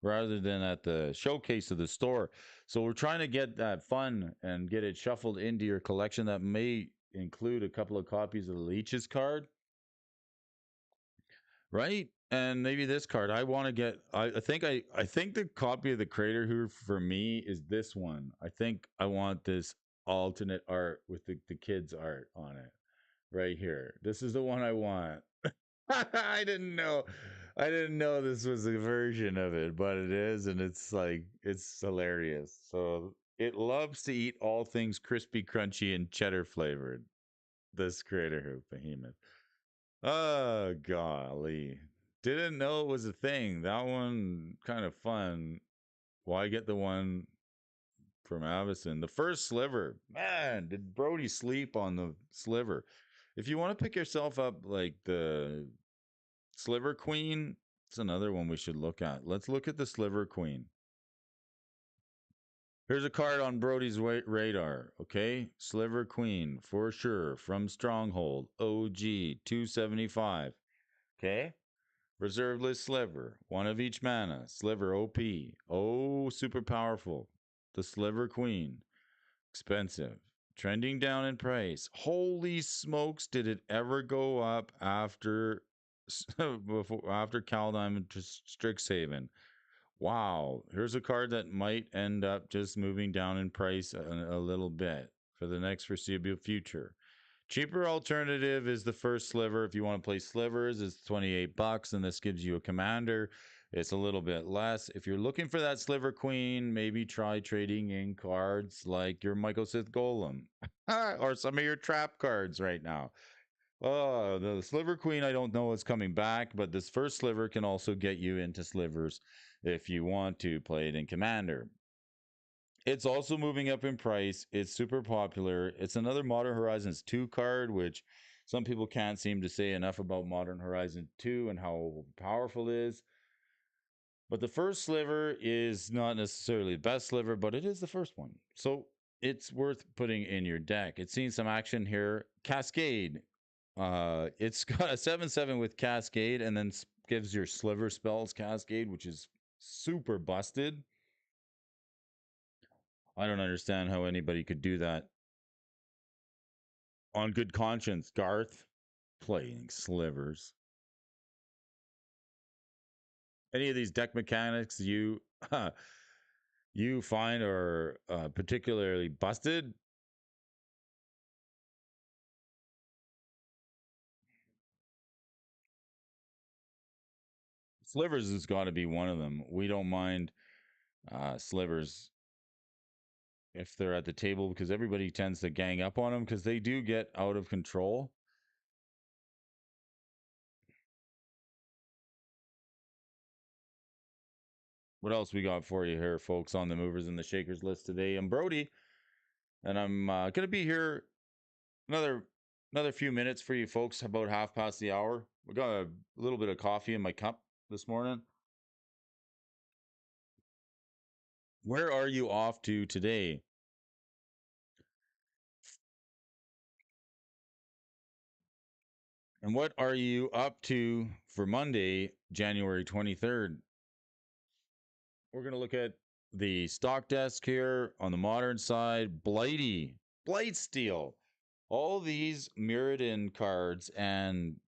rather than at the showcase of the store. So we're trying to get that fun and get it shuffled into your collection. That may include a couple of copies of the Leeches card, right? And maybe this card. I want to get. I think the copy of the Crater Hoof for me is this one. I think I want this alternate art with the kids art on it right here. This is the one I want. I didn't know. I didn't know this was a version of it, but it is, and it's like it's hilarious. So it loves to eat all things crispy, crunchy, and cheddar flavored. This critter here, behemoth. Oh golly. Didn't know it was a thing. That one kind of fun. Why get the one from Avison? The first sliver. Man, did Brody sleep on the sliver? If you want to pick yourself up like the Sliver Queen, it's another one we should look at. Let's look at the Sliver Queen. Here's a card on Brody's radar. Okay, Sliver Queen for sure from Stronghold OG 275. Okay, reserve list Sliver, one of each mana. Sliver OP. Oh, super powerful. The Sliver Queen, expensive, trending down in price. Holy smokes! Did it ever go up after after Kaldheim and Strixhaven? Wow, here's a card that might end up just moving down in price a little bit for the next foreseeable future. Cheaper alternative is the first sliver. If you want to play slivers, it's 28 bucks, and this gives you a commander. It's a little bit less. If you're looking for that sliver queen, maybe try trading in cards like your Michael Sith Golem or some of your trap cards right now. Oh, the Sliver Queen, I don't know is coming back, but this first sliver can also get you into slivers if you want to play it in Commander. It's also moving up in price. It's super popular. It's another Modern Horizons 2 card, which some people can't seem to say enough about Modern Horizon 2 and how powerful it is. But the first sliver is not necessarily the best sliver, but it is the first one. So it's worth putting in your deck. It's seen some action here. Cascade. It's got a 7/7 with Cascade, and then gives your sliver spells Cascade, which is super busted. I don't understand how anybody could do that on good conscience. Garth playing slivers. Any of these deck mechanics you you find are particularly busted? Slivers has got to be one of them. We don't mind slivers if they're at the table because everybody tends to gang up on them because they do get out of control. What else we got for you here, folks, on the movers and the shakers list today? I'm Brody, and I'm gonna be here another few minutes for you folks. About half past the hour. We got a little bit of coffee in my cup this morning. Where are you off to today? And what are you up to for Monday, January 23rd? We're going to look at the stock desk here on the modern side. Blighty, Blightsteel, all these Mirrodin cards, and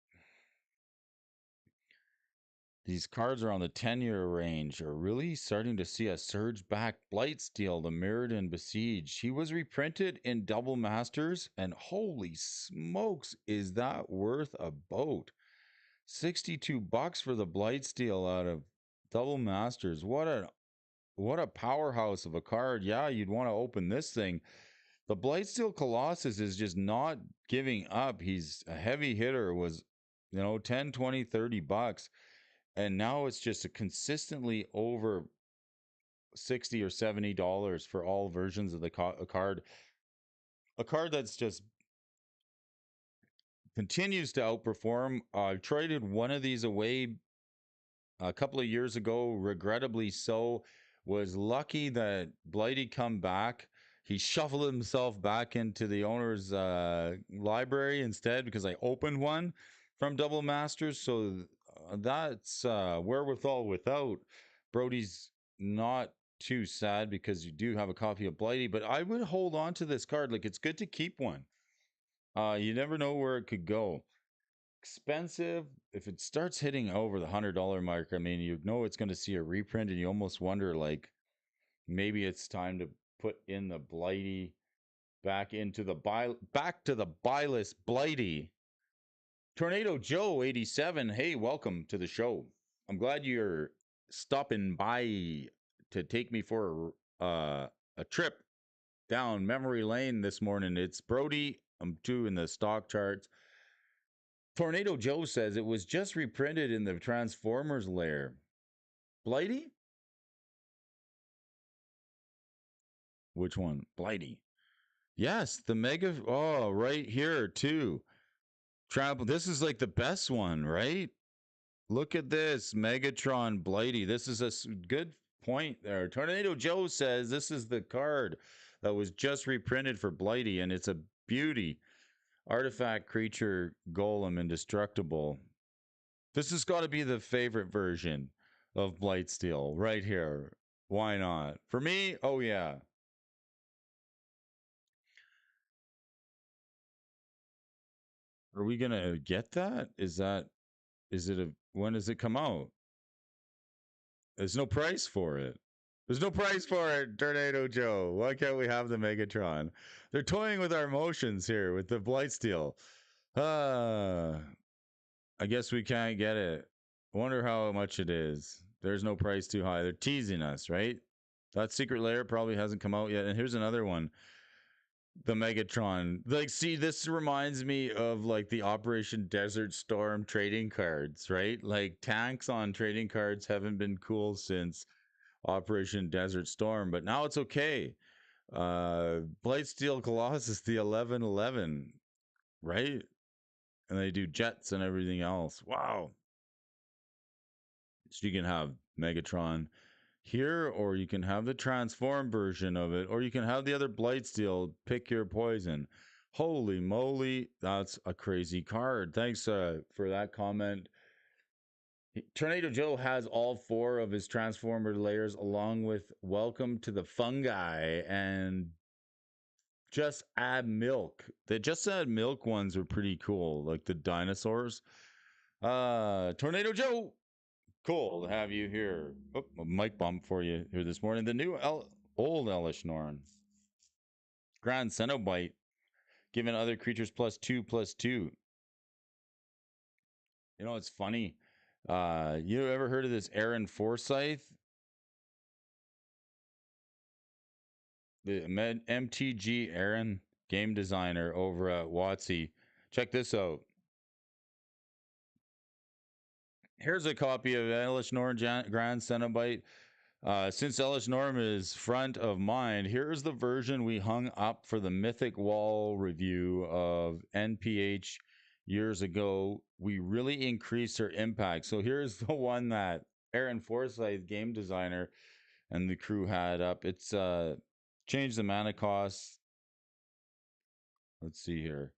these cards are on the 10-year range are really starting to see a surge back. Blightsteel, the Mirrodin Besieged. He was reprinted in Double Masters, and holy smokes, is that worth a boat? 62 bucks for the Blightsteel out of Double Masters. What a powerhouse of a card. Yeah, you'd want to open this thing. The Blightsteel Colossus is just not giving up. He's a heavy hitter, was, 10, 20, 30 bucks. And now it's just a consistently over 60 or $70 for all versions of the card. A card that's just continues to outperform. I traded one of these away a couple of years ago, regrettably so. Was lucky that Blighty come back. He shuffled himself back into the owner's library instead because I opened one from Double Masters. So that's wherewithal without. Brody's not too sad because you do have a copy of Blighty, but I would hold on to this card. Like, it's good to keep one. You never know where it could go. Expensive. If it starts hitting over the $100 mark, I mean, you know it's going to see a reprint, and you almost wonder, like, maybe it's time to put in the Blighty back to the buy list. Blighty. Tornado Joe 87. Hey, welcome to the show. I'm glad you're stopping by to take me for a trip down memory lane this morning. It's Brody. I'm doing the stock charts. Tornado Joe says it was just reprinted in the Transformers lair. Blighty? Which one? Blighty. Yes, the Mega. Oh, right here, too. Travel. This is like the best one, right? Look at this Megatron Blighty. This is a good point there. Tornado Joe says this is the card that was just reprinted for Blighty, and it's a beauty. Artifact creature golem indestructible. This has got to be the favorite version of Blightsteel right here. Why not? For me, oh yeah. Are we gonna get that? Is it a when does it come out? There's no price for it. There's no price for it, Tornado Joe. Why can't we have the Megatron? They're toying with our emotions here with the Blightsteel. Uh, I guess we can't get it. Wonder how much it is. There's no price too high. They're teasing us, right? That secret layer probably hasn't come out yet. And here's another one. The Megatron. Like, see, this reminds me of like the Operation Desert Storm trading cards, right? Like tanks on trading cards haven't been cool since Operation Desert Storm, but now it's okay. Blightsteel Colossus, the 1111, right? And they do jets and everything else. Wow. So you can have Megatron here, or you can have the transform version of it, or you can have the other Blightsteel. Pick your poison. Holy moly, that's a crazy card. Thanks for that comment. Tornado Joe has all four of his Transformer layers, along with Welcome to the Fungi and Just Add Milk. The Just Add Milk ones are pretty cool, like the dinosaurs. Tornado Joe, cool to have you here. Oh, a mic bump for you here this morning. The new old Elish Norn. Grand Cenobite, giving other creatures +2/+2. You know, it's funny. You ever heard of this Aaron Forsyth? The MTG Aaron, game designer over at WotC. Check this out. Here's a copy of Elish Norn Grand Cenobite. Since Elish Norm is front of mind, here's the version we hung up for the Mythic Wall review of NPH years ago. We really increased her impact. So here's the one that Aaron Forsyth, game designer, and the crew had up. It's changed the mana cost. Let's see here.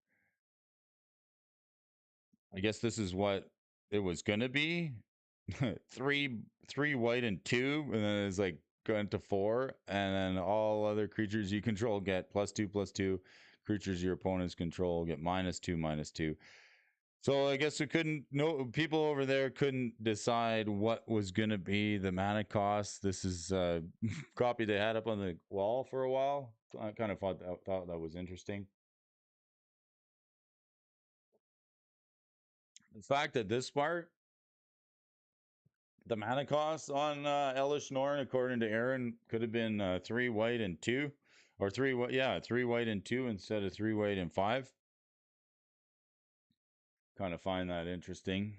I guess this is what it was gonna be. three white and two, and then it's like going to four, and then all other creatures you control get +2/+2. Creatures your opponents control get -2/-2. So I guess we couldn't. No people over there couldn't decide what was going to be the mana cost. This is a copy they had up on the wall for a while. I kind of thought that was interesting. The fact that this part, the mana cost on Elish Norn, according to Aaron, could have been three white and two, or three white and two instead of three white and five. Kind of find that interesting.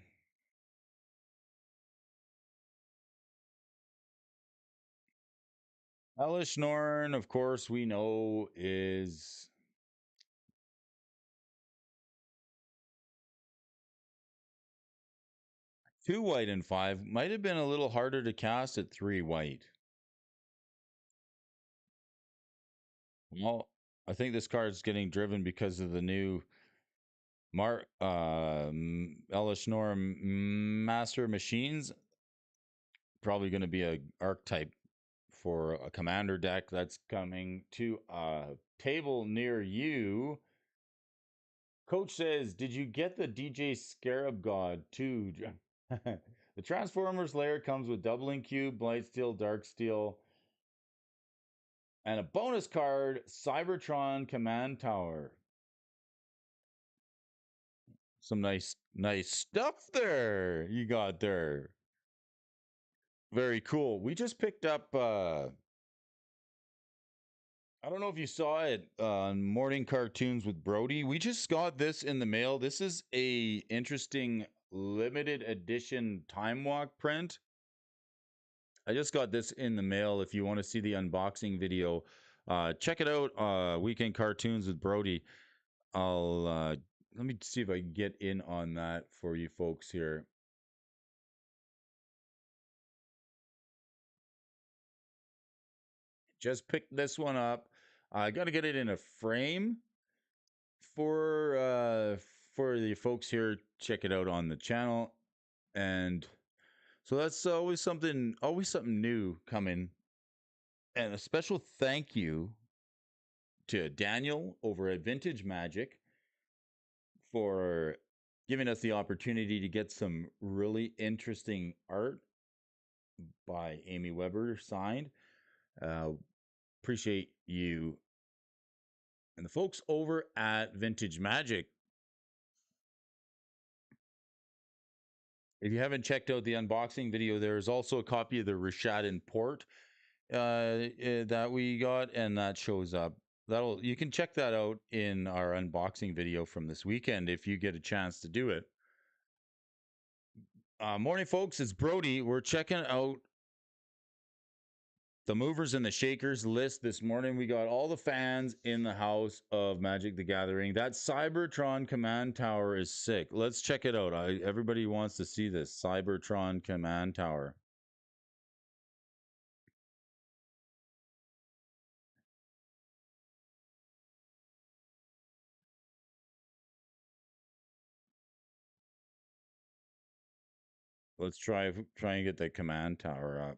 Elish Norn, of course, we know is two white and five. Might have been a little harder to cast at three white. Well, I think this card is getting driven because of the new Elish Norn Master Machines. Probably going to be a archetype for a commander deck that's coming to a table near you. Coach says, did you get the DJ Scarab God too? The Transformers layer comes with Doubling Cube, Blightsteel, Darksteel, and a bonus card, Cybertron Command Tower. Some nice stuff there you got there. Very cool. We just picked up I don't know if you saw it on Morning Cartoons with Brody. We just got this in the mail. This is a interesting limited edition time walk print. I just got this in the mail. If you want to see the unboxing video, check it out. Weekend Cartoons with Brody. I'll let me see if I can get in on that for you folks here. Just picked this one up. I got to get it in a frame for the folks here. Check it out on the channel, and so that's always something new coming. And a special thank you to Daniel over at Vintage Magic for giving us the opportunity to get some really interesting art by Amy Weber signed. Appreciate you and the folks over at Vintage Magic. If you haven't checked out the unboxing video, there's also a copy of the Rishadan port that we got, and that shows up. You can check that out in our unboxing video from this weekend if you get a chance to do it. Morning, folks. It's Brody. We're checking out the movers and the shakers list this morning. We got all the fans in the house of Magic the Gathering. That Cybertron command tower is sick. Let's check it out. Everybody wants to see this Cybertron command tower. Let's try and get the command tower up.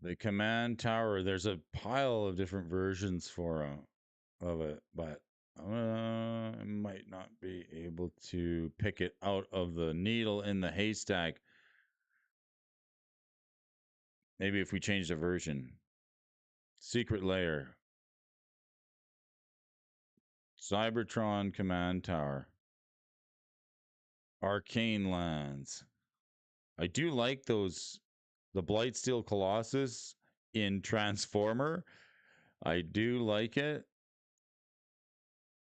The command tower, there's a pile of different versions of it, but I might not be able to pick it out of the needle in the haystack. Maybe if we change the version. Secret layer. Cybertron command tower. Arcane lands. I do like those, the Blightsteel Colossus in Transformer. I do like it.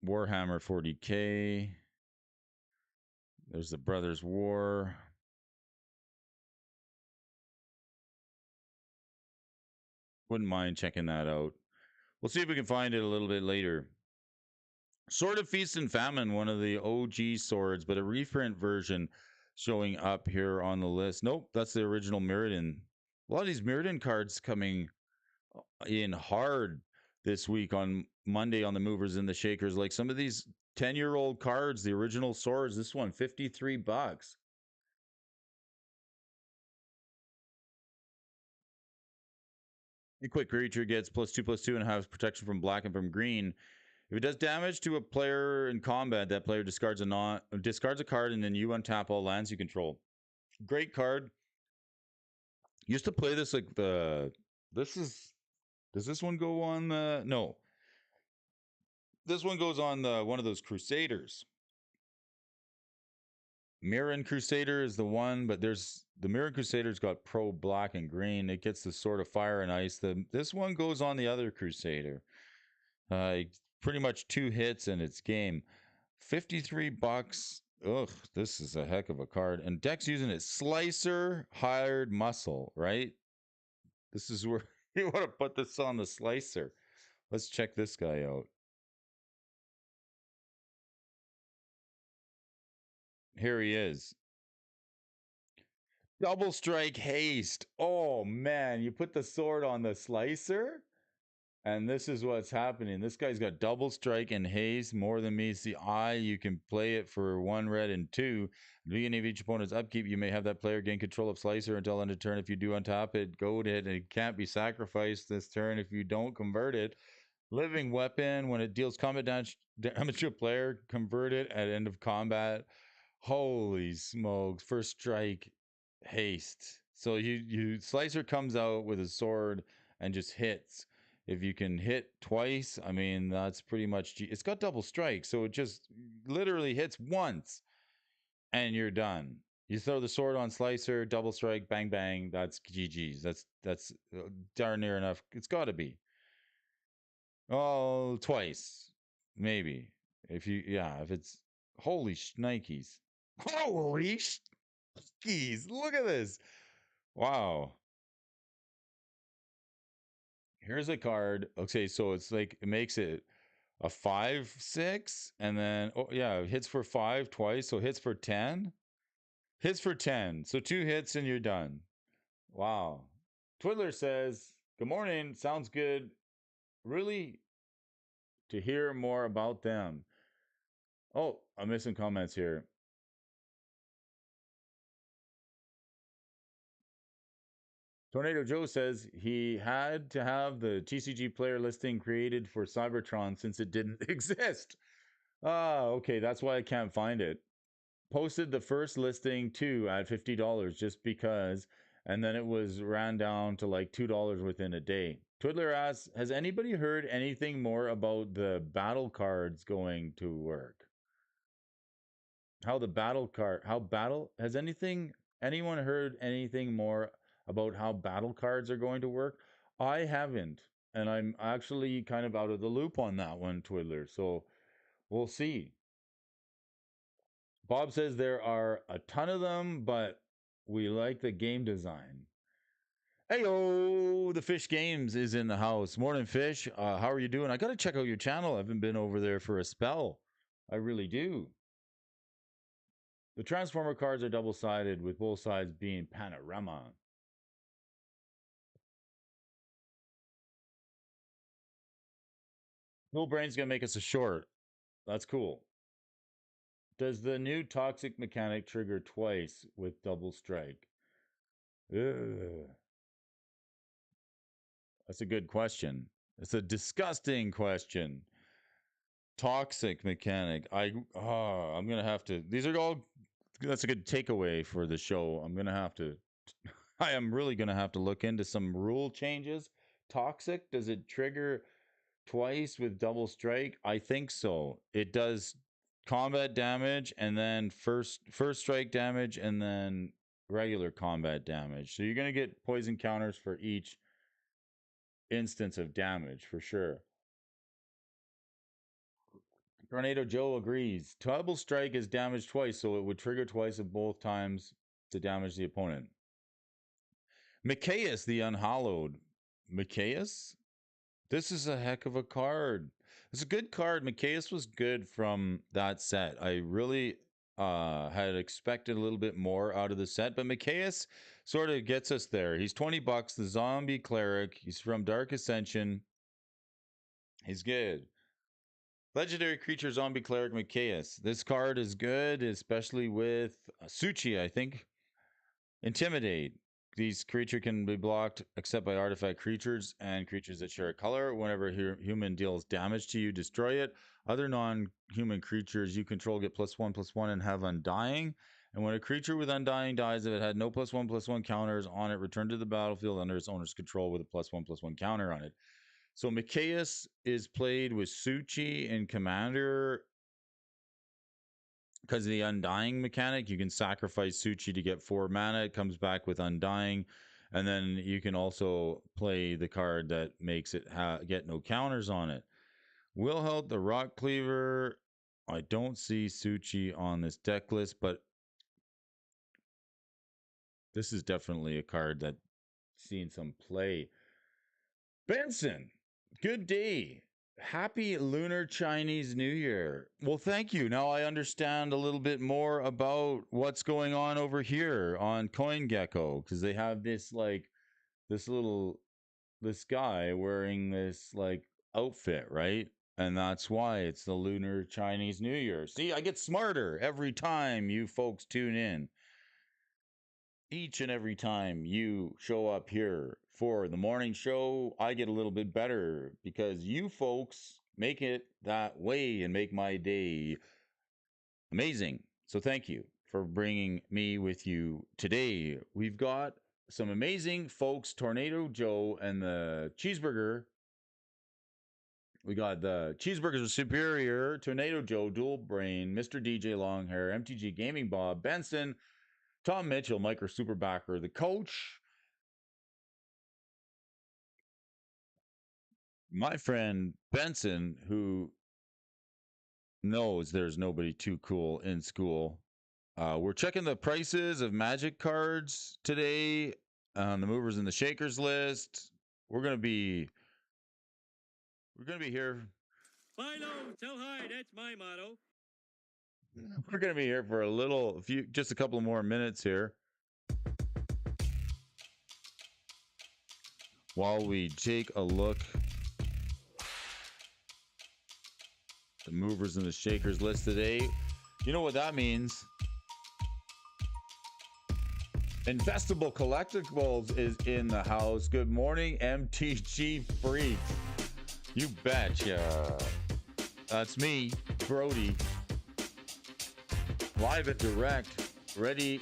Warhammer 40K. There's the Brothers War. Wouldn't mind checking that out. We'll see if we can find it a little bit later. Sword of Feast and Famine, one of the OG swords, but a reprint version showing up here on the list. Nope, that's the original Mirrodin. A lot of these Mirrodin cards coming in hard this week on Monday on the movers and the shakers. Like some of these 10-year-old cards, the original swords, this one, $53. A quick creature gets +2/+2 and has protection from black and from green. If it does damage to a player in combat, that player discards a card, and then you untap all lands you control. Great card. Used to play this like the. Does this one go on the? No. This one goes on the one of those Crusaders. Mirren Crusader is the one, but there's the Mirren Crusader's got pro black and green. It gets the Sword of Fire and Ice. This one goes on the other Crusader. Pretty much 2 hits and it's game. $53. Ugh, this is a heck of a card. And deck's using it. Slicer, Hired Muscle, right? This is where you want to put this on the Slicer. Let's check this guy out. Here he is. Double Strike Haste. Oh, man. You put the sword on the Slicer? And this is what's happening. This guy's got double strike and haste. More than meets the eye. You can play it for 1 red and 2. At the beginning of each opponent's upkeep, you may have that player gain control of Slicer until end of turn. If you do untap it, goad it, and it can't be sacrificed this turn if you don't convert it. Living Weapon, when it deals combat damage to a player, convert it at end of combat. Holy smokes. First strike, haste. So you Slicer comes out with a sword and just hits. If you can hit twice, I mean, that's pretty much. It's got double strike, so it just literally hits once and you're done. You throw the sword on Slicer, double strike, bang bang. That's GG's. That's darn near enough. It's got to be. Oh, twice, maybe. If you, yeah, if it's holy shnikes, holy shnikes! Look at this. Wow. Here's a card. Okay, so it's like it makes it a 5/6, and then oh yeah, it hits for 5 twice, so hits for 10. Hits for 10. So 2 hits and you're done. Wow. Twiddler says, "Good morning. Sounds good. Really to hear more about them." Oh, I'm missing comments here. Tornado Joe says he had to have the TCG player listing created for Cybertron since it didn't exist. Ah, okay, that's why I can't find it. Posted the first listing too at $50 just because, and then it was ran down to like $2 within a day. Twiddler asks, has anybody heard anything more about the battle cards going to work? Has anyone heard anything more about how battle cards are going to work? I haven't, and I'm actually kind of out of the loop on that one, Twiddler. So we'll see. Bob says there are a ton of them, but we like the game design. Hey, the Fish Games is in the house. Morning, Fish. How are you doing? I got to check out your channel. I haven't been over there for a spell. I really do. The Transformer cards are double sided, with both sides being panorama. Cool Brain's gonna make us a short. That's cool. Does the new toxic mechanic trigger twice with double strike? Ugh. That's a good question. It's a disgusting question. Toxic mechanic. I'm gonna have to. These are all. That's a good takeaway for the show. I'm gonna have to. I am really gonna have to look into some rule changes. Toxic. Does it trigger twice with double strike? I think so. It does combat damage and then first strike damage and then regular combat damage. So you're gonna get poison counters for each instance of damage for sure. Tornado Joe agrees. Double strike is damage twice, so it would trigger twice at both times to damage the opponent. Micaeus the Unhallowed. Micaeus? This is a heck of a card. It's a good card. Micaeus was good from that set. I really had expected a little bit more out of the set, but Micaeus sort of gets us there. He's $20, the zombie cleric. He's from Dark Ascension. He's good. Legendary creature zombie cleric Micaeus. This card is good, especially with Suchi, I think. Intimidate. These creature can be blocked except by artifact creatures and creatures that share a color. Whenever human deals damage to you, destroy it. Other non-human creatures you control get +1/+1 and have Undying. And when a creature with Undying dies, if it had no +1/+1 counters on it, return to the battlefield under its owner's control with a +1/+1 counter on it. So Micaeus is played with Suchi and Commander because of the Undying mechanic. You can sacrifice Suchi to get 4 mana. It comes back with Undying. And then you can also play the card that makes it get no counters on it. Wilhelt the Rock Cleaver. I don't see Suchi on this deck list, but this is definitely a card that's seen some play. Benson, good day. Happy Lunar Chinese New Year. Well, thank you. Now I understand a little bit more about what's going on over here on CoinGecko because they have this this this guy wearing this outfit, right? And that's why it's the Lunar Chinese New Year. See, I get smarter every time you folks tune in. Each and every time you show up here for the morning show, I get a little bit better because you folks make it that way and make my day amazing. So thank you for bringing me with you today. We've got some amazing folks, Tornado Joe and the Cheeseburger We got the Cheeseburgers of Superior, Tornado Joe, Dual Brain, Mr. DJ Longhair, MTG Gaming Bob, Benson, Tom Mitchell, Micro Superbacker, the coach, my friend Benson, who knows there's nobody too cool in school. We're checking the prices of Magic cards today on the movers and the shakers list. We're gonna be here. Buy low, sell high. That's my motto. We're gonna be here for just a couple of more minutes here, while we take a look at the movers and the shakers list today. You know what that means? Investable Collectibles is in the house. Good morning, MTG freaks. You betcha. That's me, Brody. Live and direct, ready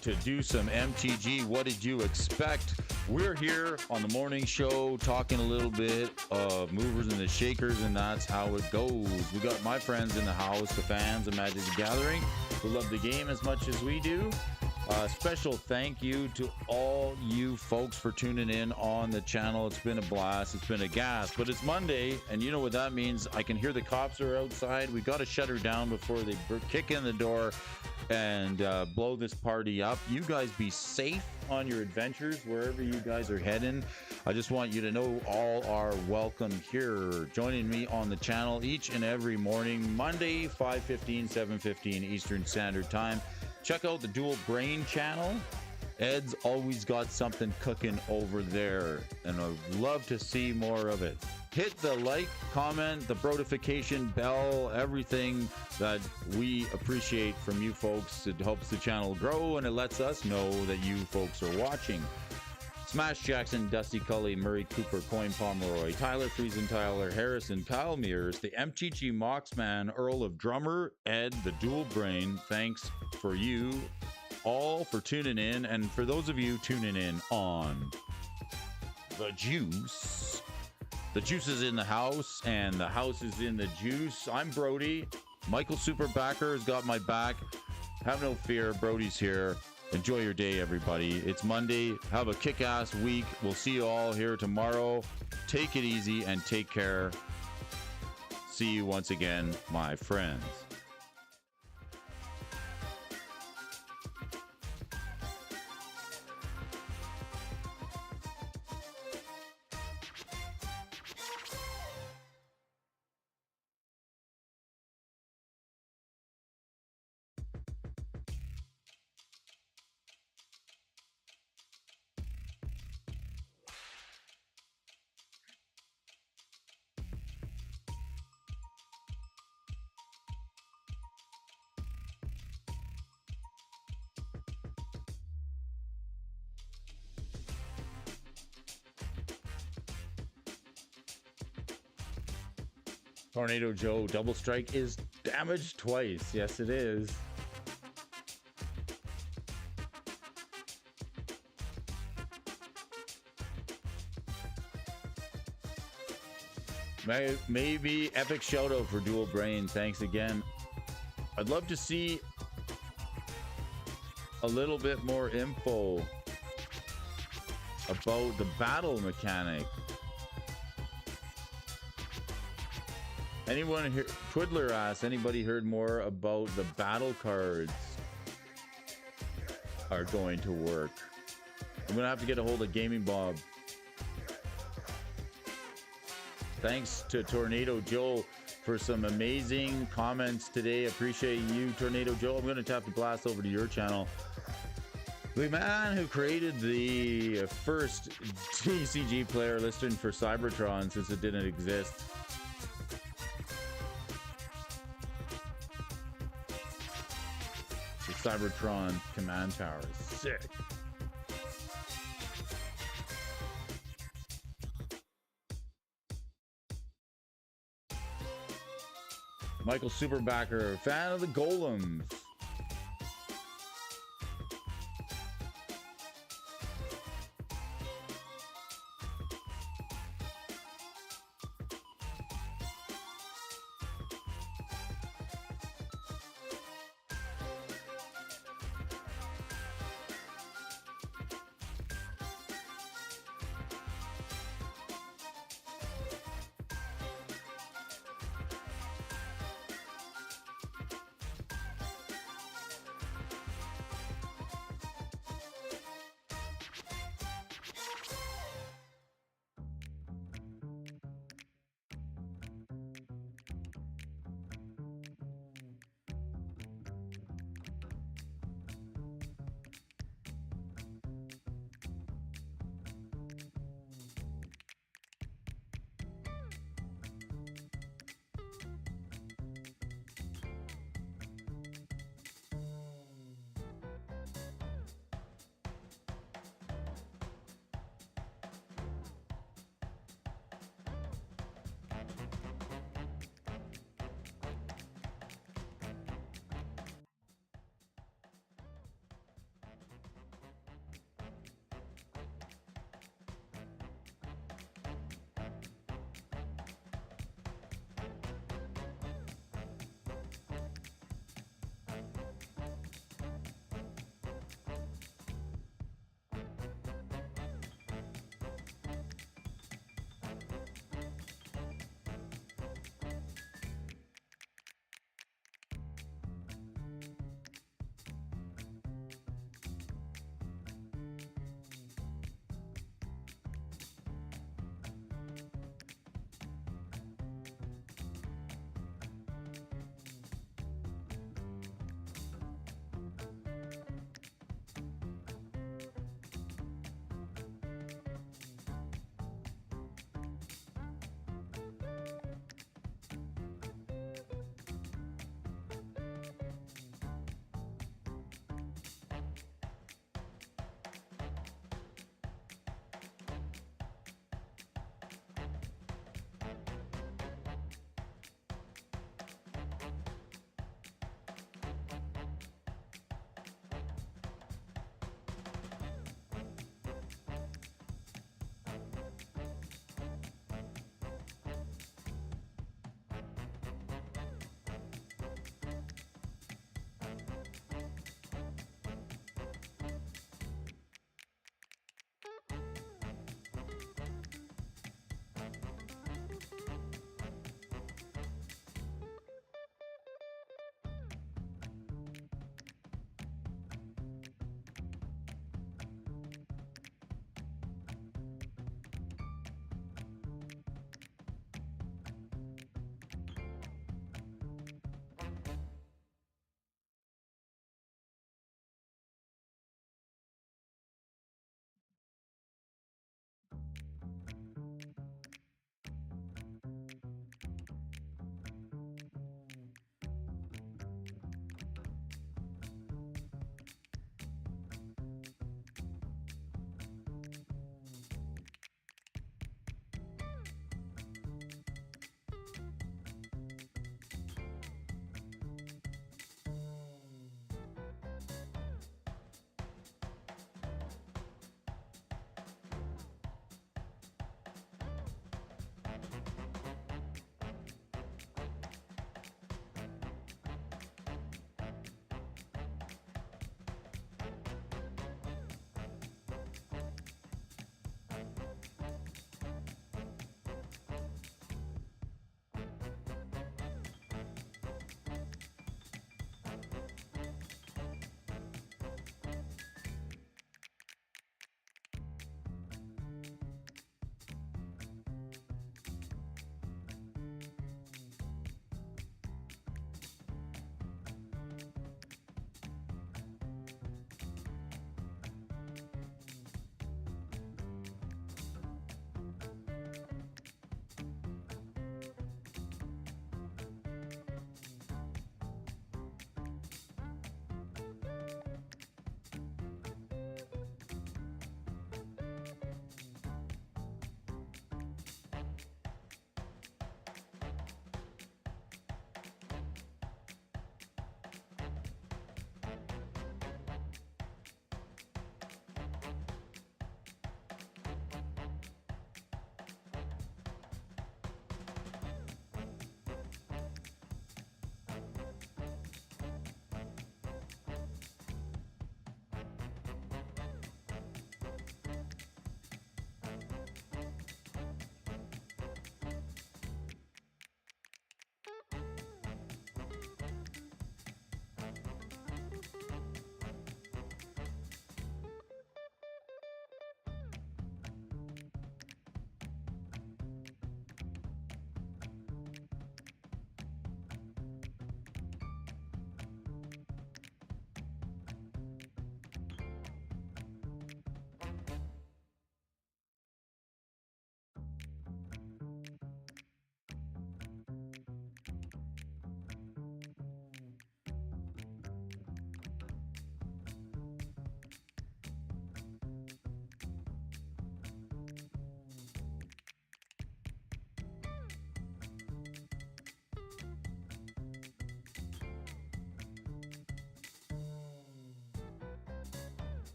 to do some MTG. What did you expect? We're here on the morning show talking a little bit of movers and the shakers, and that's how it goes. We got my friends in the house, the fans of Magic the Gathering, who love the game as much as we do. Special thank you to all you folks for tuning in on the channel. It's been a blast. It's been a gas, but it's Monday, and you know what that means. I can hear the cops are outside. We got to shut her down before they kick in the door and blow this party up. You guys be safe on your adventures wherever you guys are heading. I just want you to know all are welcome here. Joining me on the channel each and every morning, Monday, 5:15, 7:15 Eastern Standard Time. Check out the Dual Brain channel. Ed's always got something cooking over there, and I'd love to see more of it. Hit the like, comment, the brodification bell, everything that we appreciate from you folks. It helps the channel grow, and it lets us know that you folks are watching. Smash Jackson, Dusty Cully, Murray Cooper, Coin Pomeroy, Tyler Friesen, Tyler Harrison, Kyle Mears, the MTG Moxman, Earl of Drummer, Ed, the Dual Brain. Thanks for you all for tuning in, and for those of you tuning in on The Juice. The juice is in the house, and the house is in the juice. I'm Brody. Michael Superbacker has got my back. Have no fear, Brody's here. Enjoy your day, everybody. It's Monday. Have a kick-ass week. We'll see you all here tomorrow. Take it easy and take care. See you once again, my friends. Tornado Joe, Double Strike is damaged twice. Yes, it is. Maybe epic shout out for Dual Brain. Thanks again. I'd love to see a little bit more info about the battle mechanic. Anyone here? Twiddler asks, anybody heard more about the battle cards are going to work? I'm gonna have to get a hold of Gaming Bob. Thanks to Tornado Joe for some amazing comments today. Appreciate you, Tornado Joe. I'm gonna have to blast over to your channel. The man who created the first TCG player listing for Cybertron since it didn't exist. Cybertron command tower is sick. Michael Superbacker, fan of the Golems.